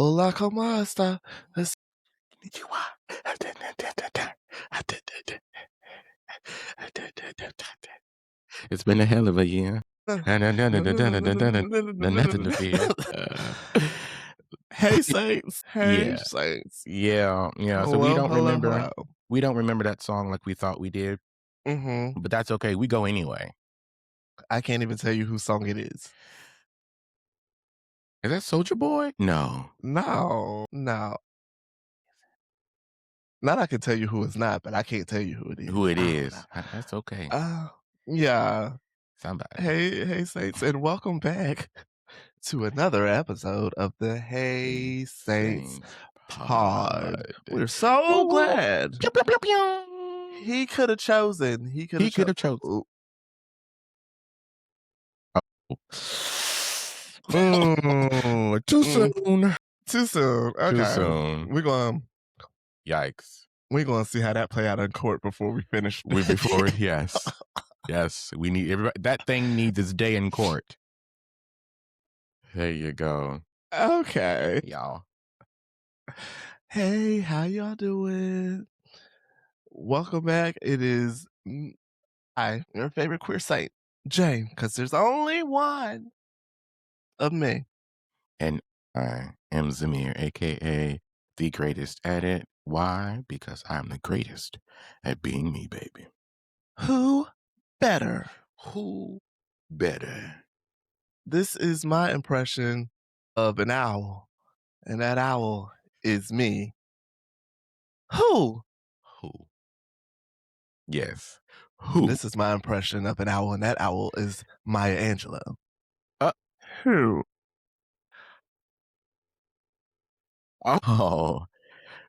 Hola, ¿cómo está? It's been a hell of a year. Nothing to fear. Hey, Saints. Hey, Yeah, Saints. yeah. So Hello, hello, hello. we don't remember that song like we thought we did, Mm-hmm. but that's okay. We go anyway. I can't even tell you whose song it is. Is that Soldier Boy? No. No. Not I can tell you who it's not, but I can't tell you who it is. Who it I don't is? know. That's okay. Yeah. Somebody. Hey, Saints, and welcome back to another episode of the Hey Saints Pod. We're so glad Pew, pew, pew, pew. he could have chosen. He could have chosen. Too soon. Too soon. Okay. Too soon. We're going Yikes. to see how that play out in court before we finish. Yes. Yes. We need everybody. That thing needs its day in court. There you go. Okay. Y'all. Hey, how y'all doing? Welcome back. It is your favorite queer saint, Jane, because there's only one of me. And I am Zamir, aka the greatest at it. Why? Because I'm the greatest at being me, baby. Who better? Who better? This is my impression of an owl, and that owl is me. Who? Yes. Who? This is my impression of an owl, and that owl is Maya Angelou. Who? Oh,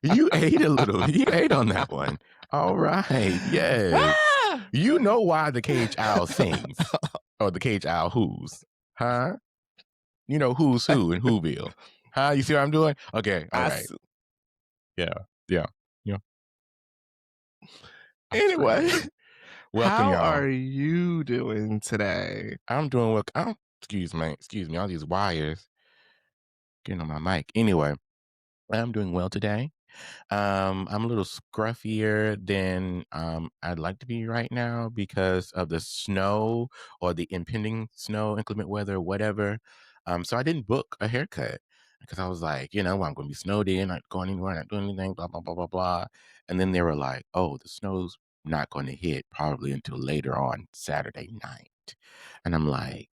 you ate a little. You ate on that one. All right. Yes. You know why the cage owl sings, or the cage owl whoos, huh? You know who's who in Whoville, huh? You see what I'm doing? Okay. All right. Yeah. Anyway, welcome, how y'all. are you doing today? I'm doing well. Excuse me. All these wires getting on my mic. Anyway, I'm doing well today. I'm a little scruffier than I'd like to be right now because of the snow or the impending snow, inclement weather, whatever. So I didn't book a haircut because I was like, I'm going to be snowed in, not going anywhere, not doing anything, blah, blah, blah, blah, blah. And then they were like, oh, the snow's not going to hit probably until later on Saturday night. And I'm like,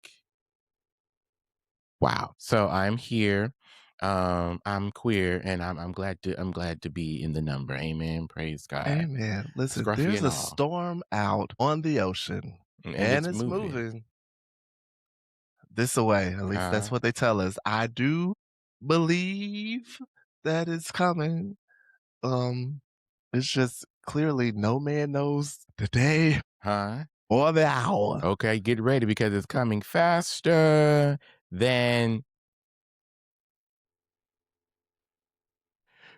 wow. So I'm here. I'm queer, and I'm glad to be in the number. Amen. Praise God. Amen. Listen, Scruffy there's and a all. storm out on the ocean, and it's moving this way. At least that's what they tell us. I do believe that it's coming. It's just clearly no man knows the day or the hour. Okay, get ready because it's coming faster than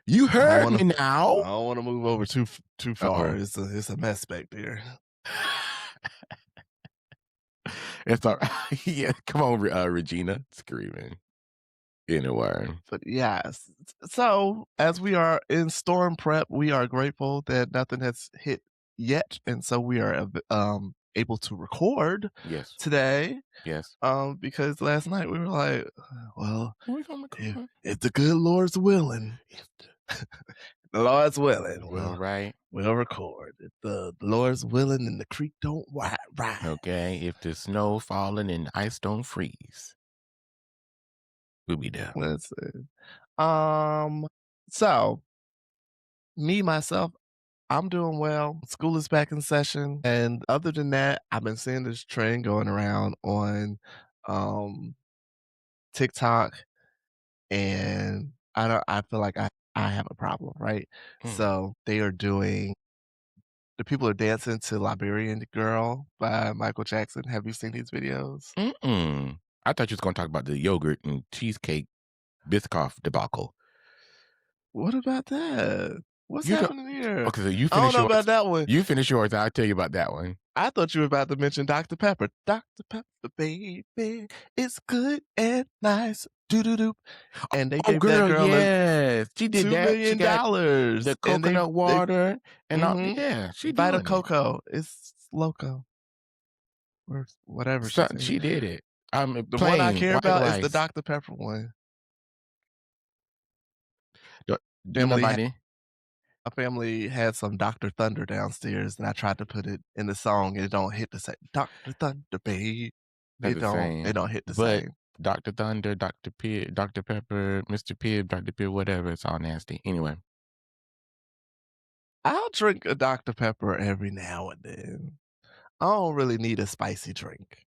you heard me now. I don't want to move over too far. It's a mess back there. It's all right. Yeah, come on, Regina, screaming. Anyway. But yes, so as we are in storm prep, we are grateful that nothing has hit yet, and so we are able to record today. Yes. Because last night we were like, well, if the good Lord's willing, the Lord's willing, we'll record. If the Lord's willing and the creek don't rise. Okay, if the snow falling and ice don't freeze, we'll be there. Let's see. So me myself, I'm doing well. School is back in session, and other than that, I've been seeing this trend going around on TikTok, and I feel like I have a problem, right? So they are doing the people are dancing to Liberian Girl by Michael Jackson. Have you seen these videos? I thought you was gonna talk about the yogurt and cheesecake Biscoff debacle. What about that? What's happening here? Okay, so you I don't finish know yours. about that one. You finish yours. I'll tell you about that one. I thought you were about to mention Dr. Pepper. Dr. Pepper, baby, it's good and nice. doo doo doo, and they Oh, gave that girl, girl a yes. She did two that. She million got dollars, the and coconut they water and all. mm-hmm, Yeah, she Vita doing it. Coco, it's loco or whatever she So said. she did it. The one I Plain care white about is the rice. Dr Pepper one. Do you know Family about ha it? My family had some Dr. Thunder downstairs, and I tried to put it in the song, and it don't hit the same. Dr. Thunder, babe. Not the It same. don't hit the But same. Dr. Thunder, Dr. Pibb, Dr. Pepper, Mr. Pibb, Dr. Pibb, whatever, it's all nasty. Anyway. I'll drink a Dr. Pepper every now and then. I don't really need a spicy drink.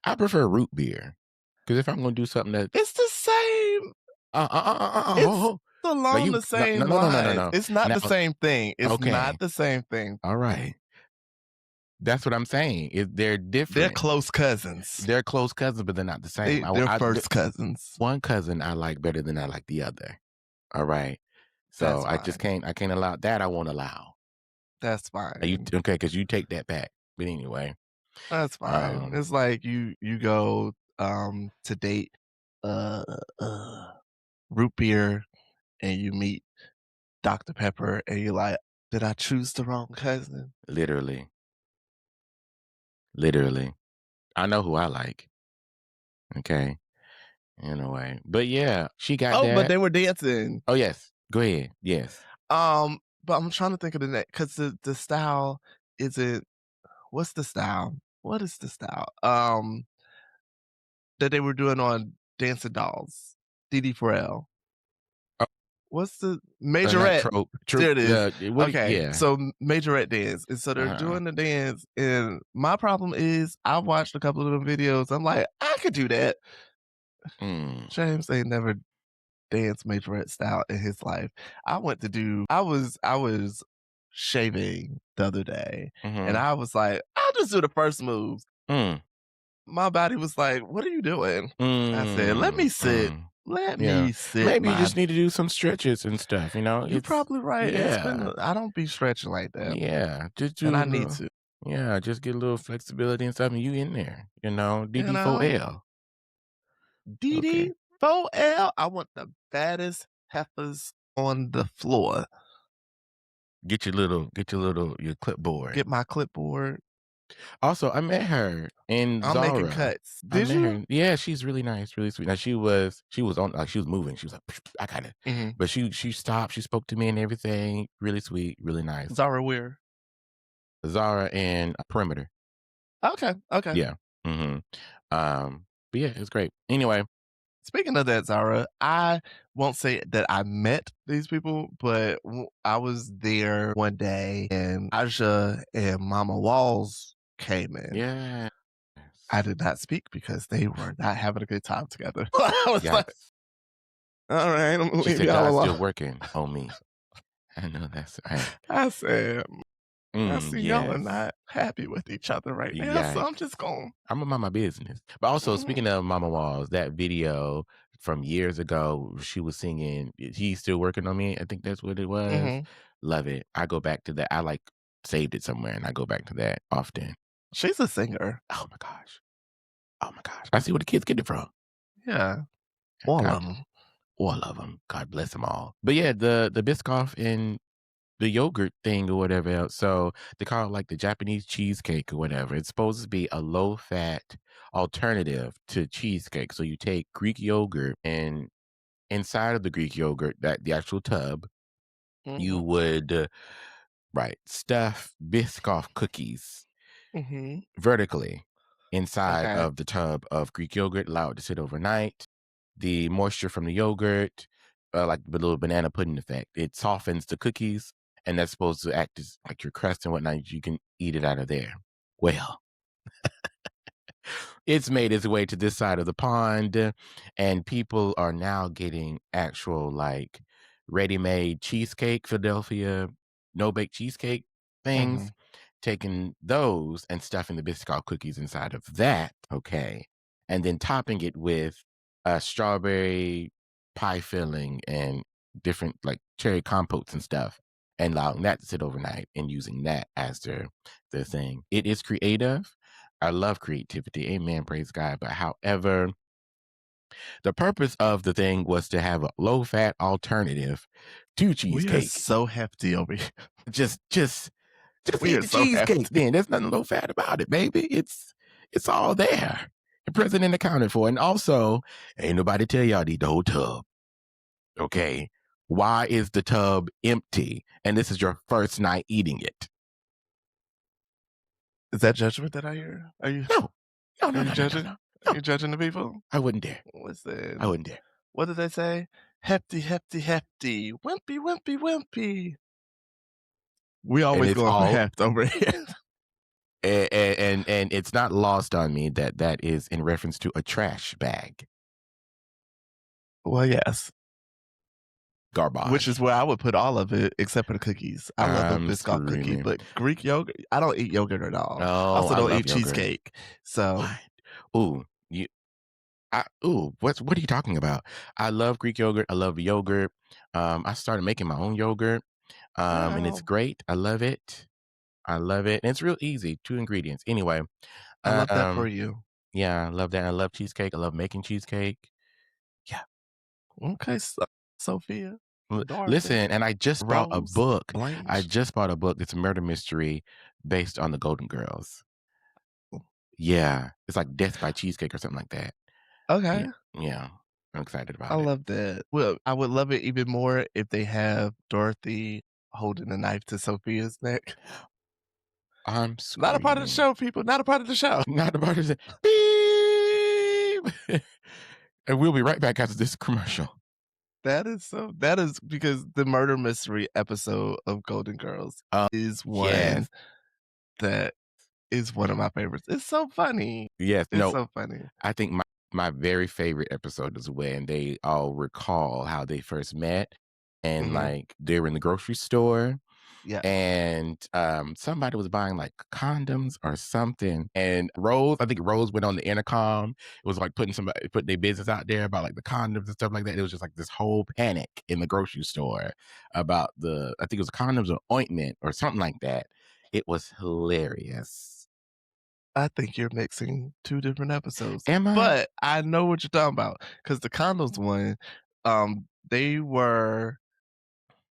I prefer root beer. Because if I'm gonna do something that It's the same. ho, It's ho. Now along you the no no same no no no no lines. no. It's not Now the same thing. It's not okay. the same thing. All right. That's what I'm saying. They're They're different. close cousins. They're close cousins, but they're not the same. They're first cousins. One cousin I like better than I like the other. All right. So That's fine. I can't allow that. I won't allow. That's You fine. okay? Because you take that back. But anyway, That's fine. um, It's like you go, to date, uh, uh, root beer, and you meet Dr. Pepper, and you're like, "Did I choose the wrong cousin?" literally, literally, I know who I like. Okay, anyway, but yeah, she got Oh, but that. they were dancing. Oh yes, go ahead. Yes. But I'm trying to think of the next because the style isn't what's the style? What is the style? That they were doing on Dancing Dolls, Dee Pharrell. Oh, What's the not Majorette? trope. There Troop. it is. What? Okay, Yeah. so Majorette dance, and so they're Uh, doing the dance, and my problem is I watched a couple of them videos, I'm like, "I could do that." mm, James ain't never danced Majorette style in his life. I was shaving the other day, and mm-hmm, I was like, "I'll just do the first moves." mm, My body was like, "What are you doing?" I said, "Let mm, me sit. mm. Let Yeah. me sit Maybe you my." just need to do some stretches and stuff. You know, You're it's probably right. yeah. I don't be stretching like that, Yeah, just and do a I need little to. yeah, just get a little flexibility and stuff, and you in there, you know, You know? DD4L. Okay. DD 4L, I want the baddest heifers on the floor. Your clipboard. Get my clipboard. Also, I met her in I'm making Zara. cuts. I Did met you? her yeah, she's really nice, really sweet. Now she was on like, she was moving. She was like, I kinda Mhm. but she stopped, she spoke to me and everything. Really sweet, really nice. Zara Wear. Zara and Perimeter. Okay, okay. Yeah. Mhm. But yeah, it's great. Anyway, Speaking of that, Zara, I won't say that I met these people, but I was there one day and Aja and Mama Walls came in. yes. I did not speak because they were not having a good time together. I was like, Yikes. "All right, I'm gonna She leave said, y'all "God's alone." still working on me." I know that's right. I said, "I see y'all are Yes. not happy with each other right now, so I'm Yikes. just going." Imma mind my business. But also, Mhm, speaking of Mama Walls, that video from years ago, she was singing, "He's Still Working on Me," I think that's what it was. mhm. Love it. I go back to that. I, like, saved it somewhere, and I go back to that often. She's a singer. Oh my gosh. Oh my gosh. I see where the kids get it from. Yeah, all God of them. all of them. God bless them all. But yeah, the Biscoff and the yogurt thing or whatever else. So they call it like the Japanese cheesecake or whatever. It's supposed to be a low fat alternative to cheesecake. So you take Greek yogurt and inside of the Greek yogurt, that the actual tub, you Mhm, would right stuff Biscoff cookies mhm. vertically inside Okay. of the tub of Greek yogurt, allow it to sit overnight. The moisture from the yogurt, like the little banana pudding effect, it softens the cookies, and that's supposed to act as like your crust and whatnot. You can eat it out of there. Well, it's made its way to this side of the pond, and people are now getting actual like ready-made cheesecake, Philadelphia no bake cheesecake things, Mhm, taking those and stuffing the Biscoff cookies inside of that, okay, and then topping it with a strawberry pie filling and different like cherry compotes and stuff, and allowing that to sit overnight and using that as their thing. It is creative. I love creativity. Amen. Praise God. But however, The purpose of the thing was to have a low-fat alternative to We are cheesecake. so hefty over here. Just just just We eat are the so cheesecake hefty. then. There's nothing low fat about it, baby. It's all there. The president accounted for. And also, ain't nobody tell y'all to eat the whole tub. Okay. Why is the tub empty? And this is your first night eating it. Is that judgment that I hear? No. No, Are no, you no, no, no, judging? no. Are No. you judging the people? I wouldn't dare. I Listen, wouldn't dare. what did they say? Hefty, hefty, hefty. Wimpy, wimpy, wimpy. We And always it's going for all heft over here. and it's not lost on me that that is in reference to a trash bag. Well, yes. Which is Garbage. where I would put all of it except for the cookies. I love a Biscoff cookie, Screaming. but Greek yogurt, I don't eat yogurt at all. I Oh, also I don't love eat yogurt. cheesecake. So, What? Ooh, you what are you talking about? I love Greek yogurt. I love yogurt. I started making my own yogurt. And it's wow. great. I love it. I love it. And it's real easy. Two ingredients. Anyway, I love that for um, you. yeah, I love that. I love cheesecake. I love making cheesecake. Yeah. Okay, Sophia, Dorothy, Listen, and I just bought a Rose, book. I Blanche. just bought a book. It's a murder mystery based on the Golden Girls. Yeah. It's like Death by Cheesecake or something like that. Yeah. Okay. Yeah. I'm excited I about it. love that. Well, I would love it even more if they have Dorothy holding a knife to Sophia's neck. I'm Not a part of the screaming. show, people. Not a part of the show. Not about to say beep. And we'll be right back after this commercial. That is because the murder mystery episode of Golden Girls is one Yes. that is one of my favorites. It's so funny. Yes. It's No, so funny. I think my very favorite episode is when they all recall how they first met and Mhm. like they were in the grocery store Yes. and somebody was buying like condoms or something. And Rose, I think Rose went on the intercom. It was like putting their business out there about like the condoms and stuff like that. It was just like this whole panic in the grocery store about I think it was condoms or ointment or something like that. It was hilarious. I think you're mixing 2 different episodes, Am I? but I know what you're talking about because the condoms one, they were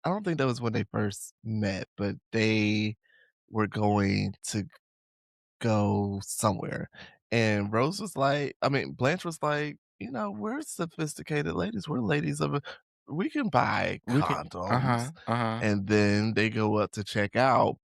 I don't think that was when they first met, but they were going to go somewhere. And Rose was like, I mean, Blanche was like, we're sophisticated ladies. We're ladies of we can buy We could. Uh huh. condoms. Uh huh. And then they go up to check out,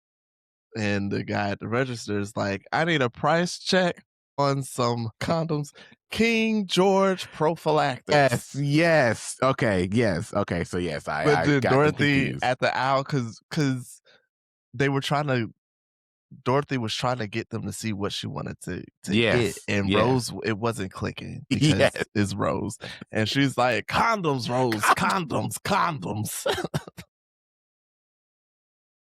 and the guy at the register is like, I need a price check on some condoms. King George Yes. prophylactics. Yes. Okay. Yes. Okay. So yes, But I then got them Dorothy confused. at the aisle, because they were trying to Dorothy was trying to get them to see what she wanted to get, Yes. and Yes. Rose, it wasn't clicking because Yes. it's Rose, and she's like, "Condoms, Rose, condoms, condoms."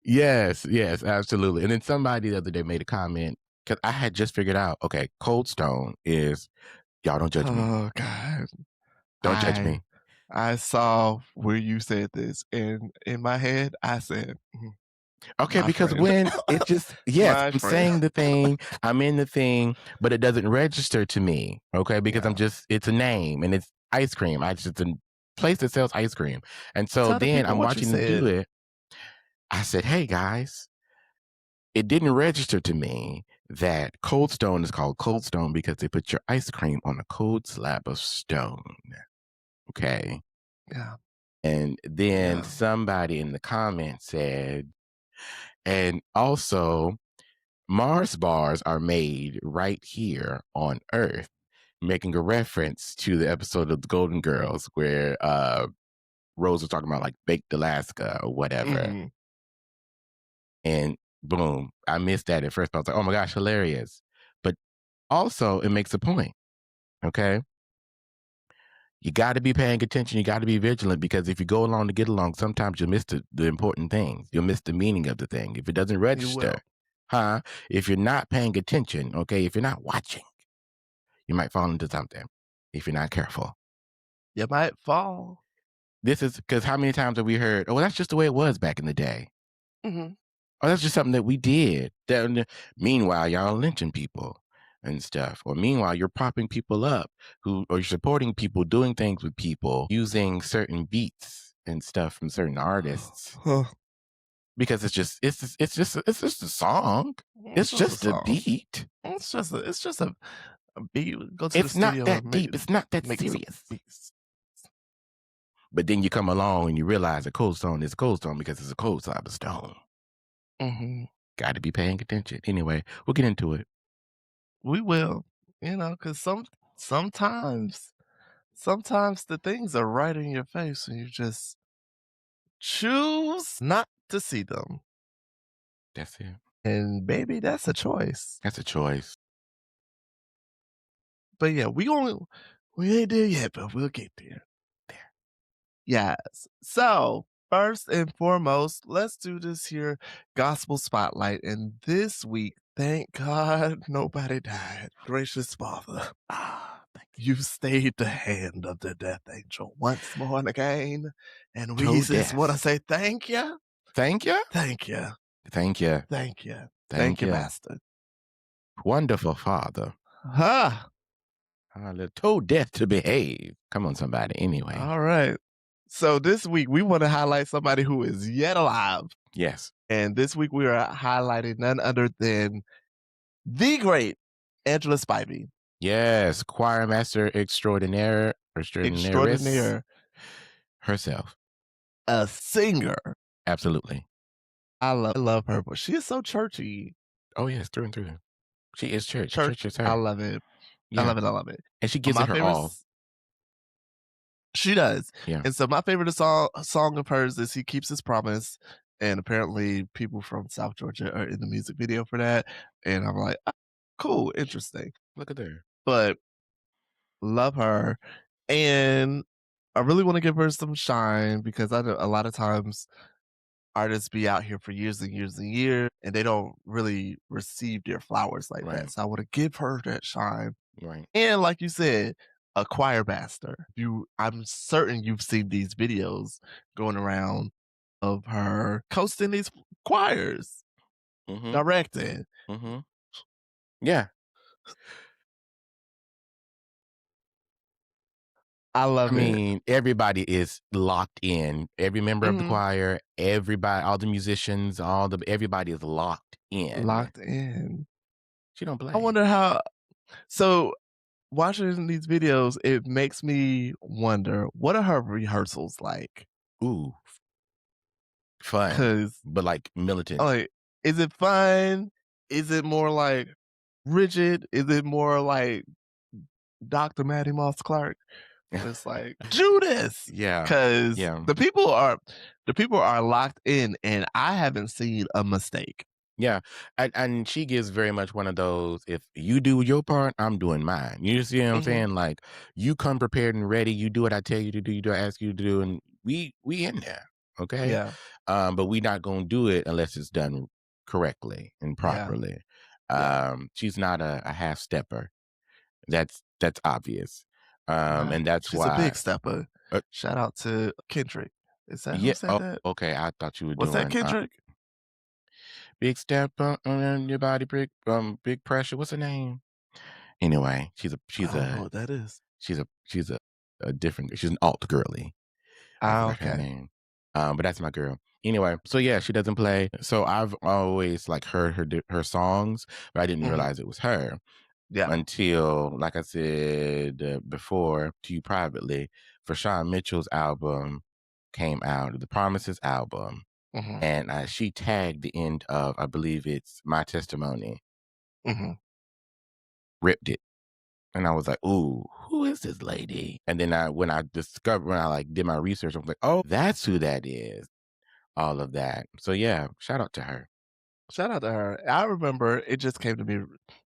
Yes, yes, absolutely. And then somebody the other day made a comment because I had just figured out, okay, Cold Stone is y'all don't judge me. Oh god. Don't judge I me. I saw where you said this, and in my head, I said, Okay, "My because friend." when it just yes, My I'm friend. saying the thing, I'm in the thing, but it doesn't register to me. Okay, because Yeah. it's a name and it's ice cream. It's a place that sells ice cream. And so Tell the then people I'm what you watching them do said. it. I said, hey guys, it didn't register to me that Cold Stone is called Cold Stone because they put your ice cream on a cold slab of stone. Okay. Yeah, And then yeah. somebody in the comments said, and also Mars bars are made right here on Earth, making a reference to the episode of the Golden Girls where Rose was talking about like baked Alaska or whatever. Mhm. And boom, I missed that at first. I was like, oh my gosh, hilarious. But also, it makes a point. Okay. You got to be paying attention. You got to be vigilant because if you go along to get along, sometimes you'll miss the important things. You'll miss the meaning of the thing. If it doesn't You register, will. huh? If you're not paying attention, okay, if you're not watching, you might fall into something if you're not careful. You might fall. This is because how many times have we heard, oh, that's just the way it was back in the day? Mhm. Oh, that's just something that we did. Meanwhile, y'all lynching people. and stuff. Or meanwhile, you're propping people up who or you're supporting people doing things with people using certain beats and stuff from certain artists Huh. because it's just a song. It's It's just a just a song. beat. It's just a beat. Go to the It's not studio and that deep. It's not that make some serious. beats. But then you come along and you realize a cold stone is a cold stone because it's a cold type of stone. Mhm. Got to be paying attention. Anyway, we'll get into it. We will, because sometimes the things are right in your face and you just choose not to see them. That's it. And baby, that's a choice. That's a choice. But yeah, we ain't there yet, but we'll get there. There. Yes. So, first and foremost, let's do this here gospel spotlight. And this week, thank God nobody died. Gracious Father, Ah, thank you. you stayed the hand of the death angel once more and again. And we To just want to death. say thank you, Thank you. thank you, Thank you. thank you, thank Thank you, you. Master. Wonderful Father. Huh. Told death to behave. Come on, somebody. Anyway. All right. So this week, we want to highlight somebody who is yet alive. Yes. And this week, we are highlighting none other than the great Angela Spivey, Yes. Choir master extraordinaire, extraordinaireess extraordinaire, herself. a singer. Absolutely. I love her, but she is so churchy. Oh, yes. Through and through. She is church. Church, Church is I her. love it. I Yeah. love it. I love it. And she gives it My her favorite, all. she does. Yeah. And so my favorite song of hers is "He Keeps His Promise," and apparently people from South Georgia are in the music video for that. And I'm like, "Ah, cool, interesting." Look at there. But love her, and I really want to give her some shine because I know a lot of times artists be out here for years and years and years, and they don't really receive their flowers like Right. that. So I want to give her that shine. Right. And like you said, a choir master. I'm certain you've seen these videos going around of her coasting these choirs, Mm-hmm. directing. Mm-hmm. Yeah. I I love it. mean, everybody is locked in. Every member of the Mhm. choir, everybody, all the musicians, everybody is locked in. Locked in. She don't I play. wonder how. So watching these videos, it makes me wonder what are her rehearsals like? Ooh, fun, Because but like militant. like, is it fun? Is it more like rigid? Is it more like Dr. Matty Moss Clark? Where it's like, Judas, Yeah. because Yeah. the people are locked in, and I haven't seen a mistake. Yeah, and she gives very much one of those, if you do your part, I'm doing mine. You see what I'm Mhm. saying? Like, you come prepared and ready, you do what I tell you to do, you do what I ask you to do, and we in there, okay? Yeah, But we not gonna do it unless it's done correctly and yeah, properly. yeah, She's not a half stepper. That's obvious. yeah. And that's She's a why big stepper. uh, Shout out to Kendrick. Is that who yeah, said oh, that? okay, I thought you were Was that doing Kendrick? big step on your body, big pressure. What's her name? Anyway, I don't know what that is. she's a different, she's an alt girly. I Ah, forgot her okay. name. But that's my girl. Anyway, so yeah, she doesn't play. So I've always like heard her songs, but I didn't Mhm. realize it was her Yeah. until, like I said before to you privately, for Sean Mitchell's album came out, the Promises album, Mhm. and she tagged the end of, I believe it's My Testimony, Mhm. ripped it. And I was like, "Ooh, who is this lady?" And then when I like did my research, I was like, "Oh, that's who that is." All of that. So yeah, shout out to her. Shout out to her. I remember it just came to me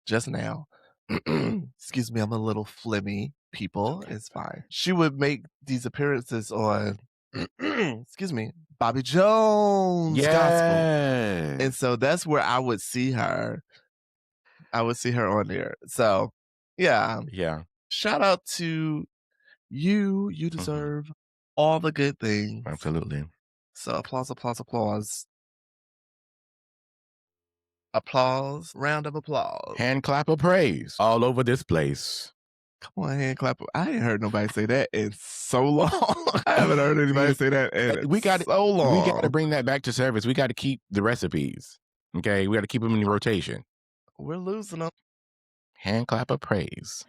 just now. Excuse me, I'm a little flimmy, It's people. okay. It's It's okay. fine. She would make these appearances on, excuse me, Bobby Jones Gospel. And Yes. so that's where I would see her. I would see her on there. So, yeah, Yeah. shout out to you. You Hmm. deserve all the good things. Absolutely. So, applause, applause, applause. Applause. Round of applause. Hand clap of praise all over this place. Come on, hand clap. I ain't heard nobody say that in so long. I haven't heard anybody say that in we got so we got to long. bring that back to service. We got to keep the recipes. Okay, we got to keep them in rotation. We're losing them. Hand clap of praise.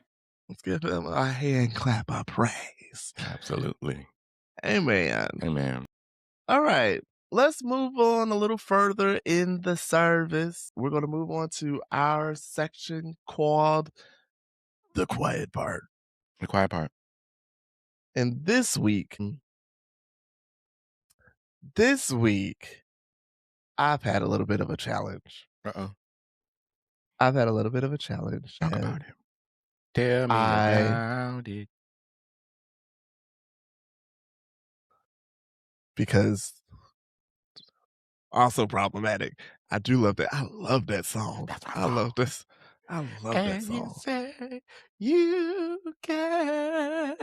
Let's give him a hand clap of praise. Absolutely. Amen. Amen. All right. Let's move on a little further in the service. We're going to move on to our section called The Quiet Part. The quiet part. And this week, I've had a little bit of a challenge. Uh-oh. I've had a little bit of a challenge. Talk about it. Tell me about it. Because also problematic. I do love that. I love that song. I love this. I love that song. You say you can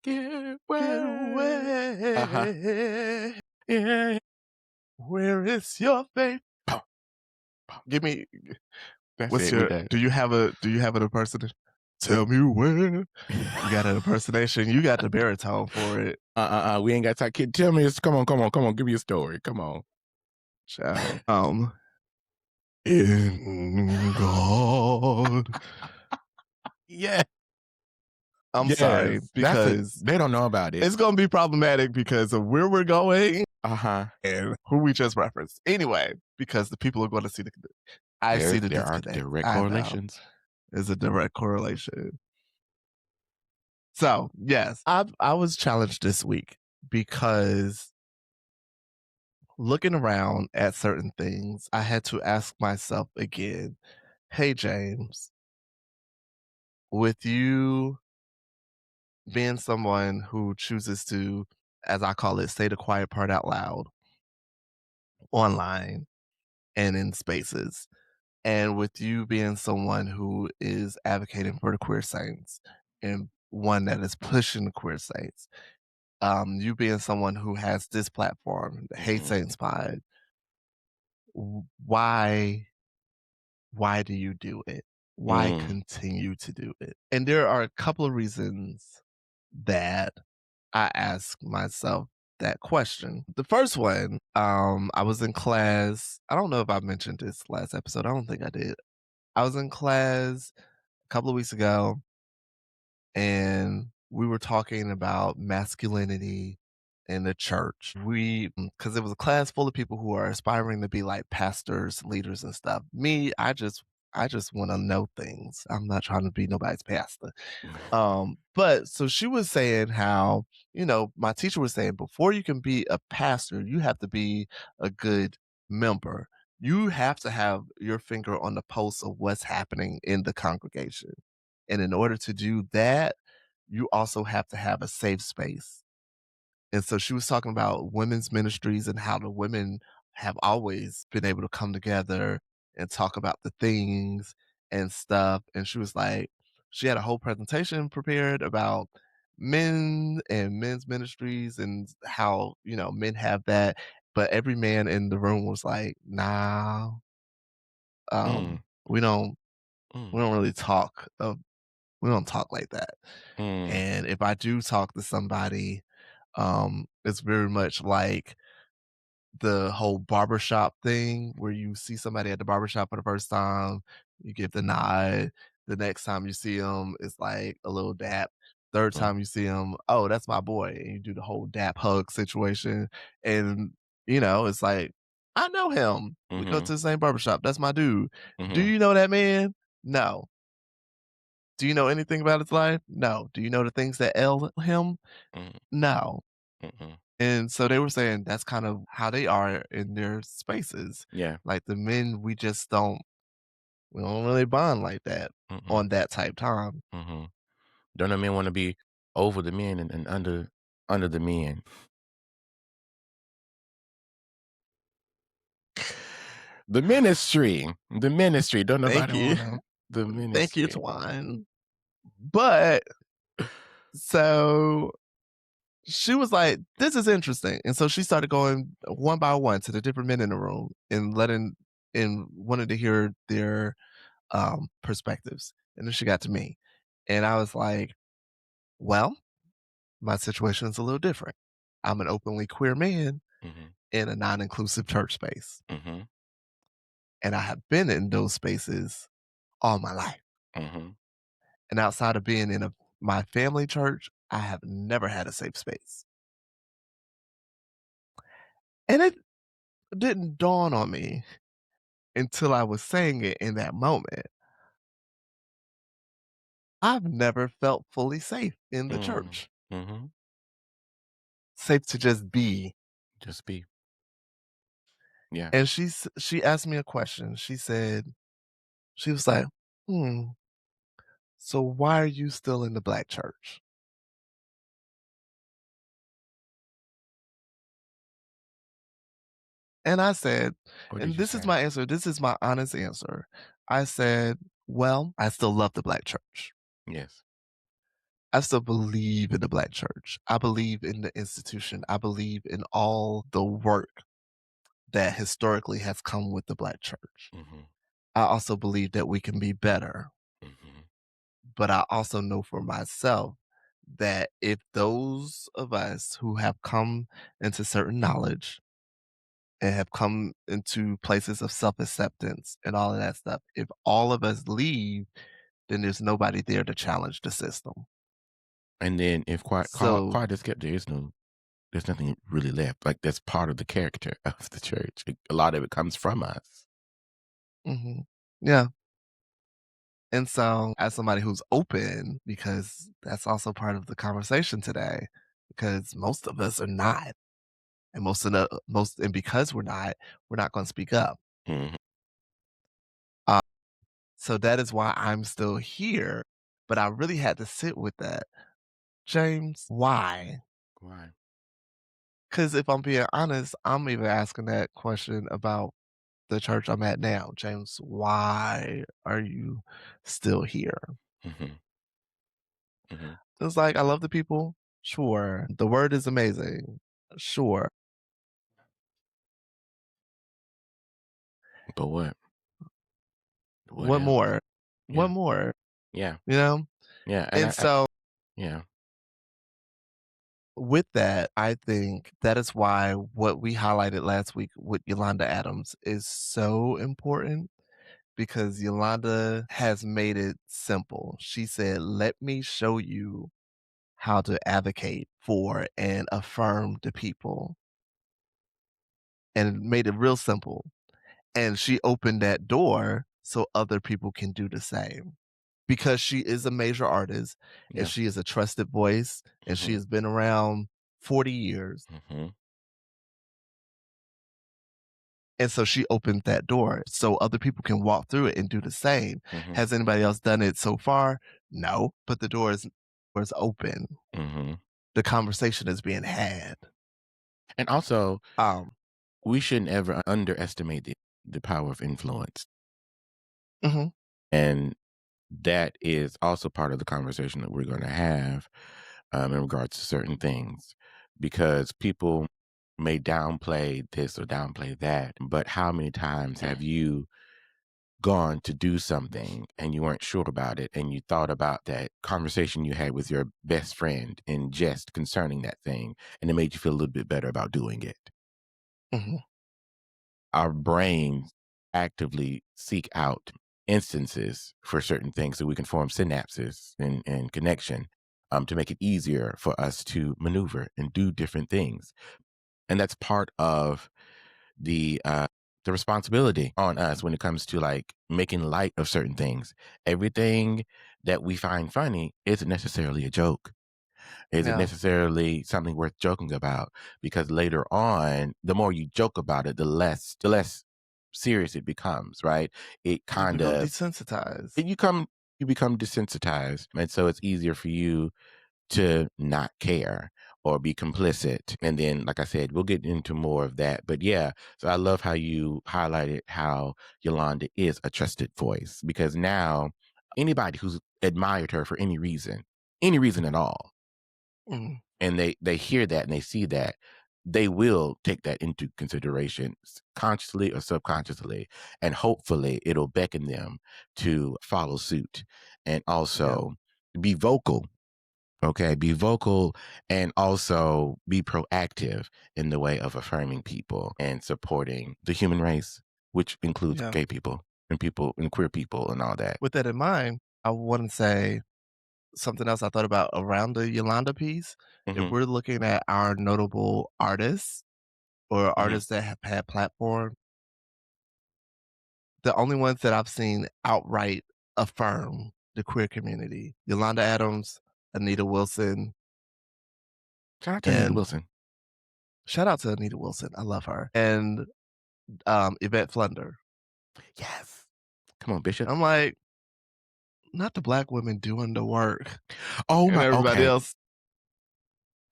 get away. Get away. Yeah. Where is your faith? Give me. That's What's it. your? Do you have an impersonation? Tell me where. You got an impersonation. You got the baritone for it. We ain't got time. Kid, tell me this. Come on. Give me a story. Come on. Child. In God. Yeah. I'm sorry because they don't know about it. It's gonna be problematic because of where we're going. And who we just referenced. Anyway, because the people are going to see the there are direct correlations. There's a direct correlation. So yes, I was challenged this week because looking around at certain things, I had to ask myself again, hey James, with you being someone who chooses to, as I call it, say the quiet part out loud online and in spaces, and with you being someone who is advocating for the queer saints and one that is pushing the queer saints, you being someone who has this platform, the Hate Saints Pod, why do you do it? Why continue to do it? And there are a couple of reasons that I ask myself that question. The first one, I was in class. I don't know if I mentioned this last episode. I don't think I did. I was in class a couple of weeks ago and we were talking about masculinity in the church. Because it was a class full of people who are aspiring to be like pastors, leaders, and stuff. Me, I just want to know things. I'm not trying to be nobody's pastor. But so she was saying how, my teacher was saying before you can be a pastor, you have to be a good member. You have to have your finger on the pulse of what's happening in the congregation. And in order to do that, you also have to have a safe space. And so she was talking about women's ministries and how the women have always been able to come together and talk about the things and stuff. And she was like, she had a whole presentation prepared about men and men's ministries and how, men have that. But every man in the room was like, nah, we don't really talk we don't talk like that. And if I do talk to somebody, it's very much like the whole barbershop thing where you see somebody at the barbershop for the first time, you give the nod. The next time you see them, it's like a little dap. Third time you see them, oh, that's my boy. And you do the whole dap hug situation. And, it's like, I know him. We go to the same barbershop. That's my dude. Do you know that man? No. Do you know anything about his life? No. Do you know the things that ail him? No. And so they were saying that's kind of how they are in their spaces. Yeah. Like the men, we don't really bond like that on that type time. Don't the men want to be over the men and under the men? The ministry. Don't Thank nobody you. want the ministry. Thank you, Twine. But so she was like, this is interesting. And so she started going one by one to the different men in the room and letting and wanted to hear their perspectives. And then she got to me. And I was like, well, my situation is a little different. I'm an openly queer man Mhm. in a non inclusive church space. Mhm. And I have been in those spaces all my life. Mhm. And outside of being in my family church, I have never had a safe space. And it didn't dawn on me until I was saying it in that moment. I've never felt fully safe in the Mm. church. Mhm. Safe to just be. Just be. Yeah. And she asked me a question. She was like, "Hmm, so why are you still in the black church?" And I said, What did and you this is say? my answer, this is my honest answer. I said, "Well, I still love the black church. Yes. I still believe in the black church. I believe in the institution. I believe in all the work that historically has come with the black church. Mhm. I also believe that we can be better, Mhm. but I also know for myself that if those of us who have come into certain knowledge and have come into places of self-acceptance and all of that stuff, if all of us leave, then there's nobody there to challenge the system." And then if So quiet as kept, there's nothing really left. Like that's part of the character of the church. A lot of it comes from us. mhm. Yeah. And so, as somebody who's open, because that's also part of the conversation today, because most of us are not, and and because we're not going to speak up. Mhm. Uh, so that is why I'm still here. But I really had to sit with that, James. Why? Why? Because if I'm being honest, I'm even asking that question about the church I'm at now, James. Why are you still here? Mhm. Mhm. It's like I love the people. Sure. The word is amazing. Sure. But what? What What else? more? What Yeah. more? Yeah. You know? Yeah. And And so yeah. with that, I think that is why what we highlighted last week with Yolanda Adams is so important because Yolanda has made it simple. She said, "Let me show you how to advocate for and affirm the people," and made it real simple. And she opened that door so other people can do the same. Because she is a major artist and Yeah. she is a trusted voice and she Mhm. has been around 40 years. Mhm. And so she opened that door so other people can walk through it and do the same. Mhm. Has anybody else done it so far? No, but the door is open. Mhm. The conversation is being had. And also, Um, we shouldn't ever underestimate the power of influence. mhm, And that is also part of the conversation that we're going to have in regards to certain things, because people may downplay this or downplay that. But how many times have you gone to do something and you weren't sure about it and you thought about that conversation you had with your best friend in jest concerning that thing and it made you feel a little bit better about doing it? mhm, Our brains actively seek out instances for certain things so we can form synapses and connection, to make it easier for us to maneuver and do different things. And that's part of the responsibility on us when it comes to like making light of certain things. Everything that we find funny isn't necessarily a joke, isn't yeah. necessarily something worth joking about, because later on, the more you joke about it, the less serious it becomes, right? It You kind become of desensitized. you become desensitized, and so it's easier for you to not care or be complicit. And then, like I said, we'll get into more of that. But yeah, so I love how you highlighted how Yolanda is a trusted voice, because now anybody who's admired her for any reason at all, Mm, and they hear that and they see that, they will take that into consideration consciously or subconsciously, and hopefully it'll beckon them to follow suit and Yeah. also be vocal. Okay, be vocal and also be proactive in the way of affirming people and supporting the human race, which includes Yeah. gay people and queer people and all that. With that in mind, I wanna say something else I thought about around the Yolanda piece. If Hmm. we're looking at our notable artists or Hmm. artists that have had platform, the only ones that I've seen outright affirm the queer community, Yolanda Adams, Anita Wilson, Shout out to Anita and Wilson. shout out to Anita Wilson, I love her, and, Yvette Flunder. Yes. Come on, Bishop. I'm like, not the black women doing the work Oh and my. everybody Okay. else.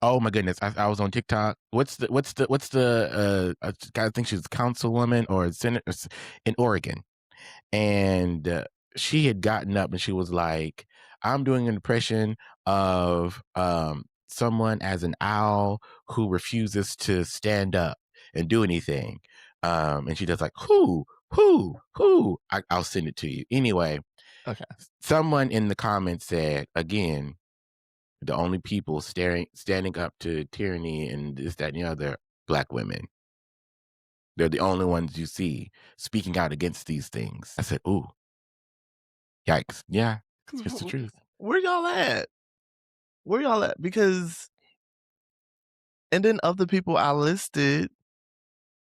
Oh my goodness. I was on TikTok. What's the I think she's a councilwoman or a senator in Oregon. And she had gotten up and she was like, I'm doing an impression of someone as an owl who refuses to stand up and do anything. And she does like, who? I'll send it to you. Anyway, Okay. someone in the comments said, again, the only people standing up to tyranny and this, that, and the other, black women. They're the only ones you see speaking out against these things. I said, ooh, yikes. Yeah, it's 'Cause just the truth. where y'all at? Where y'all at? Because and then of the people I listed,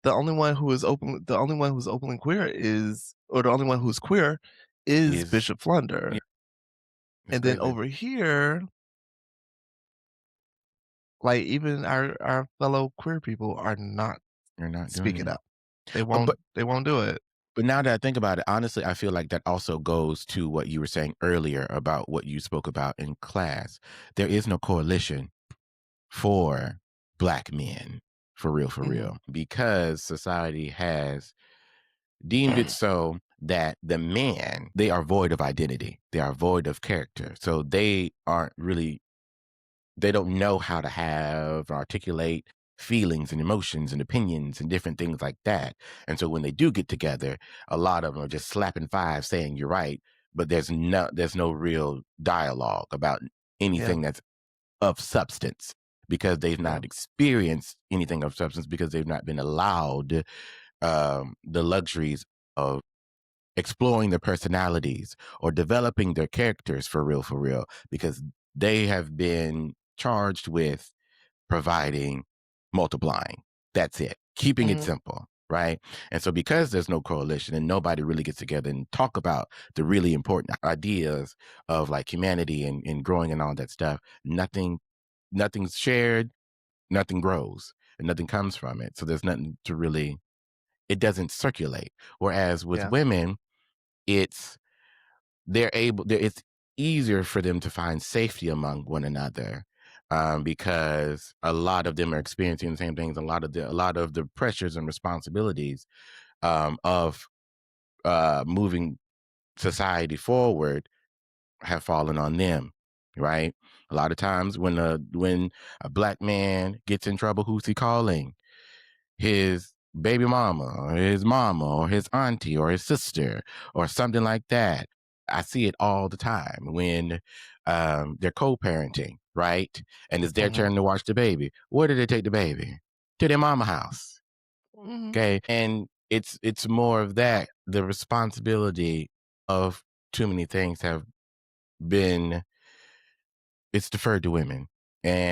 the only one who's openly queer is or the only one who's queer is Is Bishop Yeah, Flunder. it's And then crazy. over here, like, even our fellow queer people are not You're not doing speaking it. up. They Uh, but won't do it. but now that I think about it, honestly, I feel like that also goes to what you were saying earlier about what you spoke about in class. There is no coalition for black men, for Mhm. real, because society has deemed it so that the man, they are void of identity. They are void of character. So they don't know how to have or articulate feelings and emotions and opinions and different things like that. And so when they do get together, a lot of them are just slapping five saying you're right, but there's no real dialogue about Yeah, anything that's of substance because they've yeah, not experienced anything of substance because they've not been allowed the luxuries of exploring their personalities or developing their characters for real, because they have been charged with providing, multiplying. That's it. Keeping it mhm, simple, right? And so because there's no coalition and nobody really gets together and talk about the really important ideas of like humanity and growing and all that stuff, nothing's shared, nothing grows, and nothing comes from it. So there's nothing to really it doesn't circulate. Whereas with yeah, women, it's it's easier for them to find safety among one another, because a lot of them are experiencing the same things. A lot of the pressures and responsibilities of moving society forward have fallen on them, right? A lot of times when a black man gets in trouble, who's he calling? His baby mama or his auntie or his sister or something like that. I see it all the time when they're co-parenting, right? And it's their mhm, turn to watch the baby. Where do they take the baby? To their mama house. mhm, Okay. And it's more of that. The responsibility of too many things have been it's deferred to women.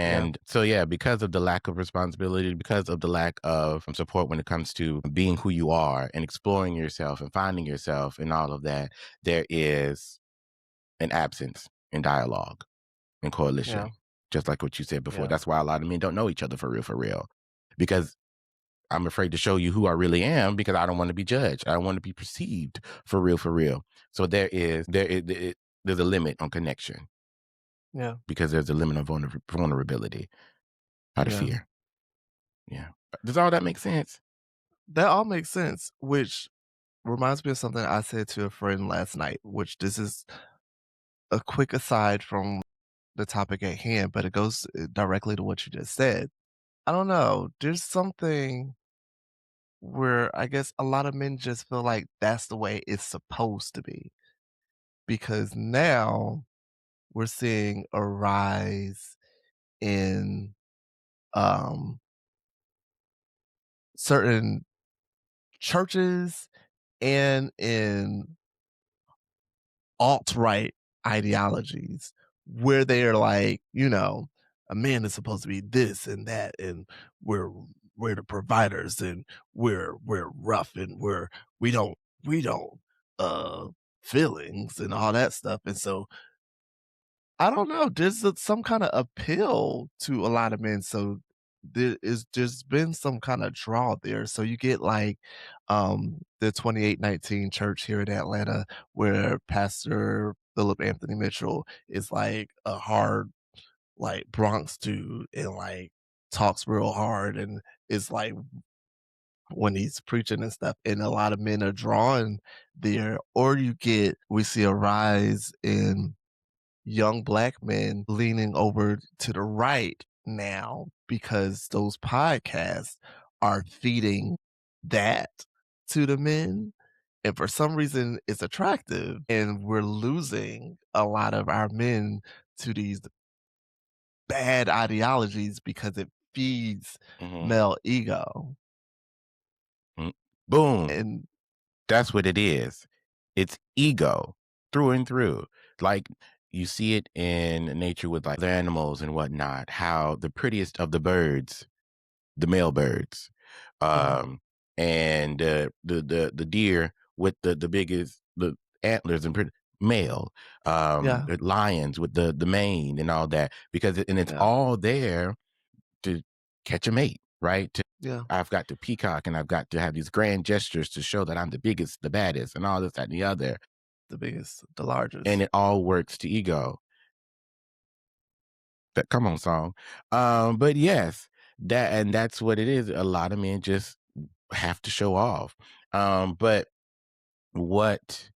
yeah, And so, yeah, because of the lack of responsibility, because of the lack of support when it comes to being who you are and exploring yourself and finding yourself and all of that, there is an absence in dialogue and yeah, coalition, just like what you said before. yeah, That's why a lot of men don't know each other for real. Because I'm afraid to show you who I really am because I don't want to be judged. I don't want to be perceived for real, for real. So there's a limit on connection yeah, because there's a limit on vulnerability out of yeah. fear. Yeah. Does all that make sense? That all makes sense, which reminds me of something I said to a friend last night, which this is a quick aside from the topic at hand, but it goes directly to what you just said. I don't know, there's something where I guess a lot of men just feel like that's the way it's supposed to be, because now we're seeing a rise in, um, certain churches and in alt-right ideologies where they are like, a man is supposed to be this and that, and we're we're the providers, and we're rough, and we don't we don't feelings and all that stuff. And so I don't know, there's some kind of appeal to a lot of men. So there's been some kind of draw there. So you get like the 2819 church here in Atlanta, where Pastor Philip Anthony Mitchell is like a hard, like, Bronx dude, and like talks real hard, and is like when he's preaching and stuff, and a lot of men are drawn there. Or we see a rise in young black men leaning over to the right now, because those podcasts are feeding that to the men. And for some reason, it's attractive, and we're losing a lot of our men to these bad ideologies because it feeds Mhm. male ego. Mm. Boom. And That's what it is. It's ego through and through. Like you see it in nature with like the animals and whatnot, how the prettiest of the birds, the male birds, mhm, um, and the deer with the biggest the antlers and pretty male, yeah, the lions with the mane and all that, because and it's yeah, all there to catch a mate, right? yeah, I've got to peacock and I've got to have these grand gestures to show that I'm the biggest, the baddest, and all this, that, and the other. the biggest, the And largest. it all works to ego. That come on song. But yes, that's what it is. A lot of men just have to show off. But what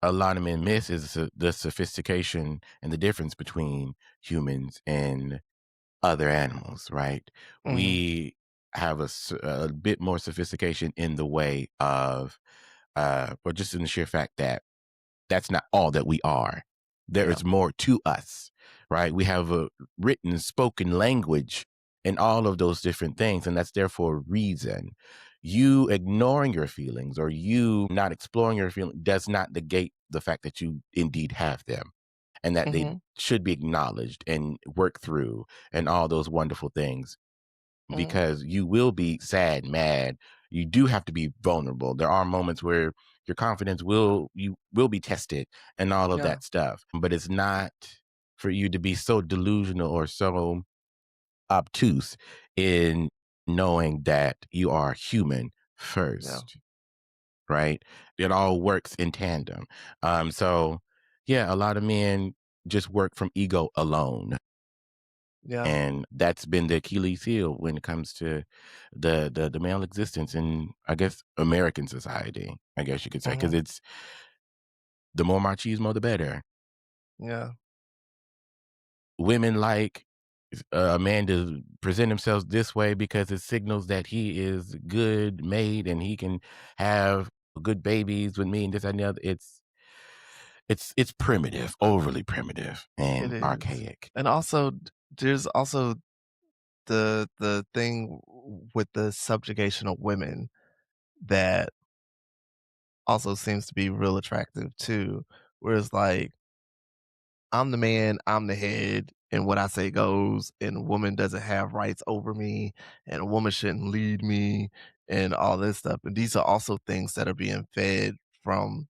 a lot of men miss is the sophistication and the difference between humans and other animals, right? Mhm, We have a bit more sophistication in the way of, or just in the sheer fact that that's not all that we are. There yeah, is more to us, right? We have a written, spoken language and all of those different things. And that's there for a reason. You ignoring your feelings or you not exploring your feelings does not negate the fact that you indeed have them and that they mhm, should be acknowledged and worked through and all those wonderful things, mhm, because you will be sad, mad. You do have to be vulnerable. There are moments where your confidence will be tested and all of yeah, that stuff. But it's not for you to be so delusional or so obtuse in knowing that you are human yeah, first, right? It all works in tandem. So yeah, a lot of men just work from ego alone. yeah, And that's been the Achilles heel when it comes to the male existence in, I guess, American society, I guess you could say, because mhm, it's the more machismo, the better. yeah, Women like a man to present himself this way because it signals that he is good made and he can have good babies with me and this that, and the other. It's primitive, overly primitive it and is. archaic. And also, there's also the thing with the subjugation of women that also seems to be real attractive too, where it's like, I'm the man, I'm the head, and what I say goes, and a woman doesn't have rights over me, and a woman shouldn't lead me, and all this stuff. And these are also things that are being fed from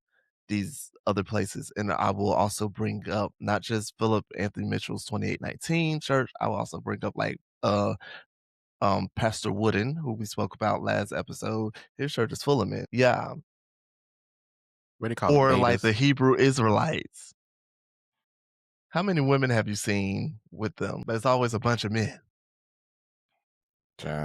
these other places. And I will also bring up not just Philip Anthony Mitchell's 2819 church, I will also bring up like Pastor Wooden, who we spoke about last episode. His church is full of men. Yeah. What do you call it? Or like the Betas? Hebrew Israelites. How many women have you seen with them? There's always a bunch of men.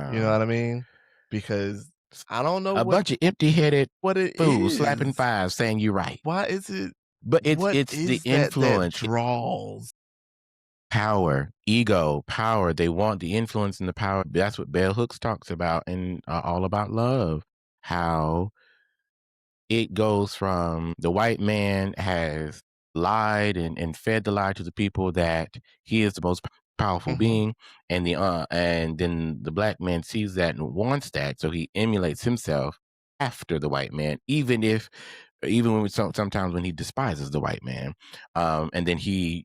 You know Uh, what I mean? Because I don't know a bunch of empty-headed what it fools slapping is. fives saying you're right. Why is it But what it's the is that influence. draws? Power, ego, power. They want the influence and the power. That's what Bell Hooks talks about in All About Love. How it goes from the white man has lied and fed the lie to the people that he is the most powerful Mhm. being, and then the black man sees that and wants that, so he emulates himself after the white man, even when sometimes when he despises the white man, and then he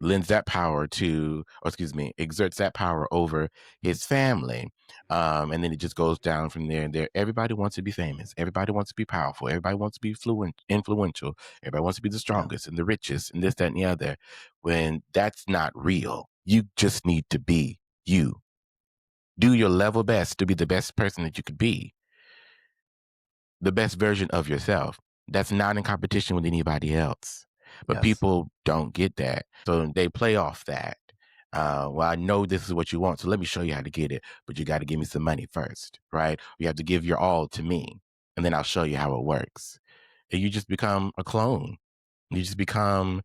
lends that power to, or excuse me, exerts that power over his family, and then it just goes down from there and there. Everybody wants to be famous. Everybody wants to be powerful. Everybody wants to be influential. Everybody wants to be the Yeah. strongest and the richest and this, that, and the other. When that's not real, you just need to be you. Do your level best to be the best person that you could be, the best version of yourself. That's not in competition with anybody else. But Yes. people don't get that. So they play off that. Well, I know this is what you want, so let me show you how to get it. But you got to give me some money first, right? You have to give your all to me, and then I'll show you how it works. And you just become a clone. You just become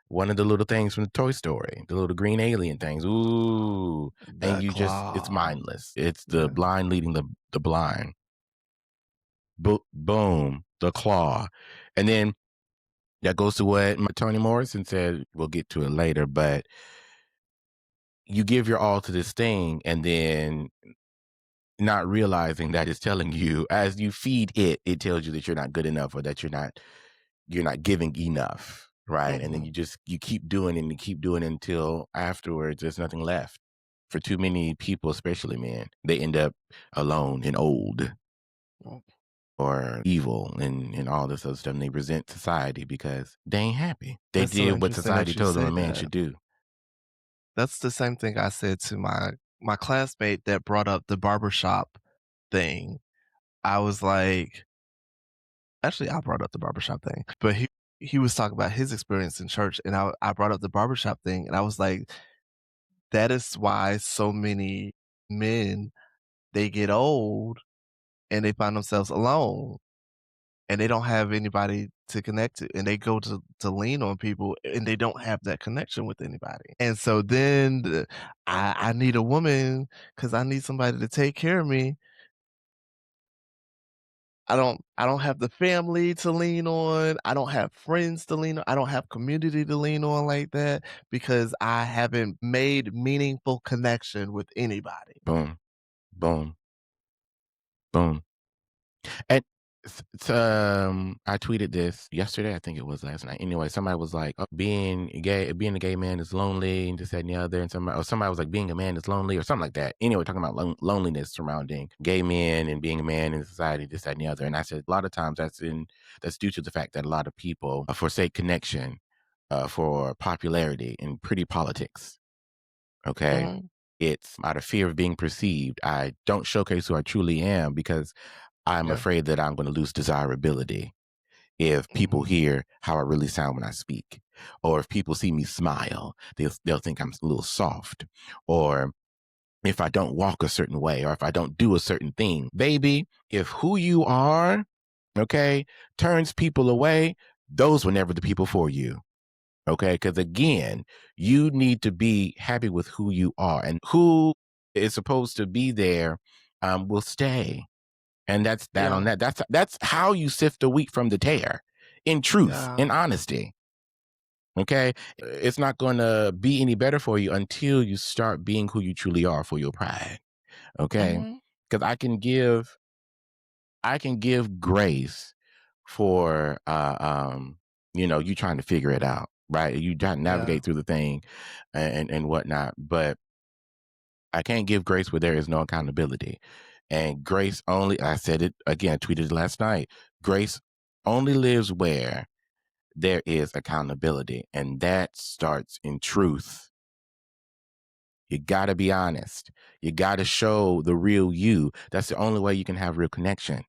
one of the little things from the Toy Story, the little green alien things. Ooh. And The it's claw. mindless. It's the Yeah. blind leading the blind. Boom, the claw. And then that goes to what Toni Morrison said. We'll get to it later, but you give your all to this thing and then not realizing that it's telling you as you feed it, it tells you that you're not good enough or that you're not giving enough. Right. And then Mhm. you keep doing it and you keep doing it until afterwards there's nothing left. For too many people, especially men, they end up alone and old Mm. or evil and all this other stuff. And they resent society because they ain't happy. They That's so did what interesting society that you told them say a man that. should do. That's the same thing I said to my classmate that brought up the barbershop thing. I was like, actually, I brought up the barbershop thing, but he was talking about his experience in church, and I brought up the barbershop thing, and I was like, that is why so many men, they get old and they find themselves alone, and they don't have anybody to connect to, and they go to lean on people, and they don't have that connection with anybody. And so then I need a woman because I need somebody to take care of me. I don't have the family to lean on. I don't have friends to lean on. I don't have community to lean on like that because I haven't made meaningful connection with anybody. Boom, boom, boom. And I tweeted this yesterday. I think it was last night. Anyway, somebody was like, oh, being a gay man is lonely, and this, that, and the other. And somebody was like, being a man is lonely, or something like that. Anyway, talking about loneliness surrounding gay men and being a man in society, this, that, and the other. And I said, a lot of times that's due to the fact that a lot of people forsake connection for popularity and pretty politics. Okay. Mhm, It's out of fear of being perceived. I don't showcase who I truly am because I'm yeah, afraid that I'm going to lose desirability if people mhm, hear how I really sound when I speak, or if people see me smile, they'll think I'm a little soft, or if I don't walk a certain way, or if I don't do a certain thing. Baby, if who you are, okay, turns people away, those were never the people for you. Okay, because again, you need to be happy with who you are, and who is supposed to be there will stay. And that's that yeah, on that. That's how you sift the wheat from the tare, in truth, yeah, in honesty. Okay, it's not going to be any better for you until you start being who you truly are for your pride. Okay, mhm, because I can give grace for you trying to figure it out, right? You trying to yeah, navigate through the thing and whatnot, but I can't give grace where there is no accountability. And grace only, I said it again, tweeted it last night. Grace only lives where there is accountability. And that starts in truth. You got to be honest. You got to show the real you. That's the only way you can have real connection.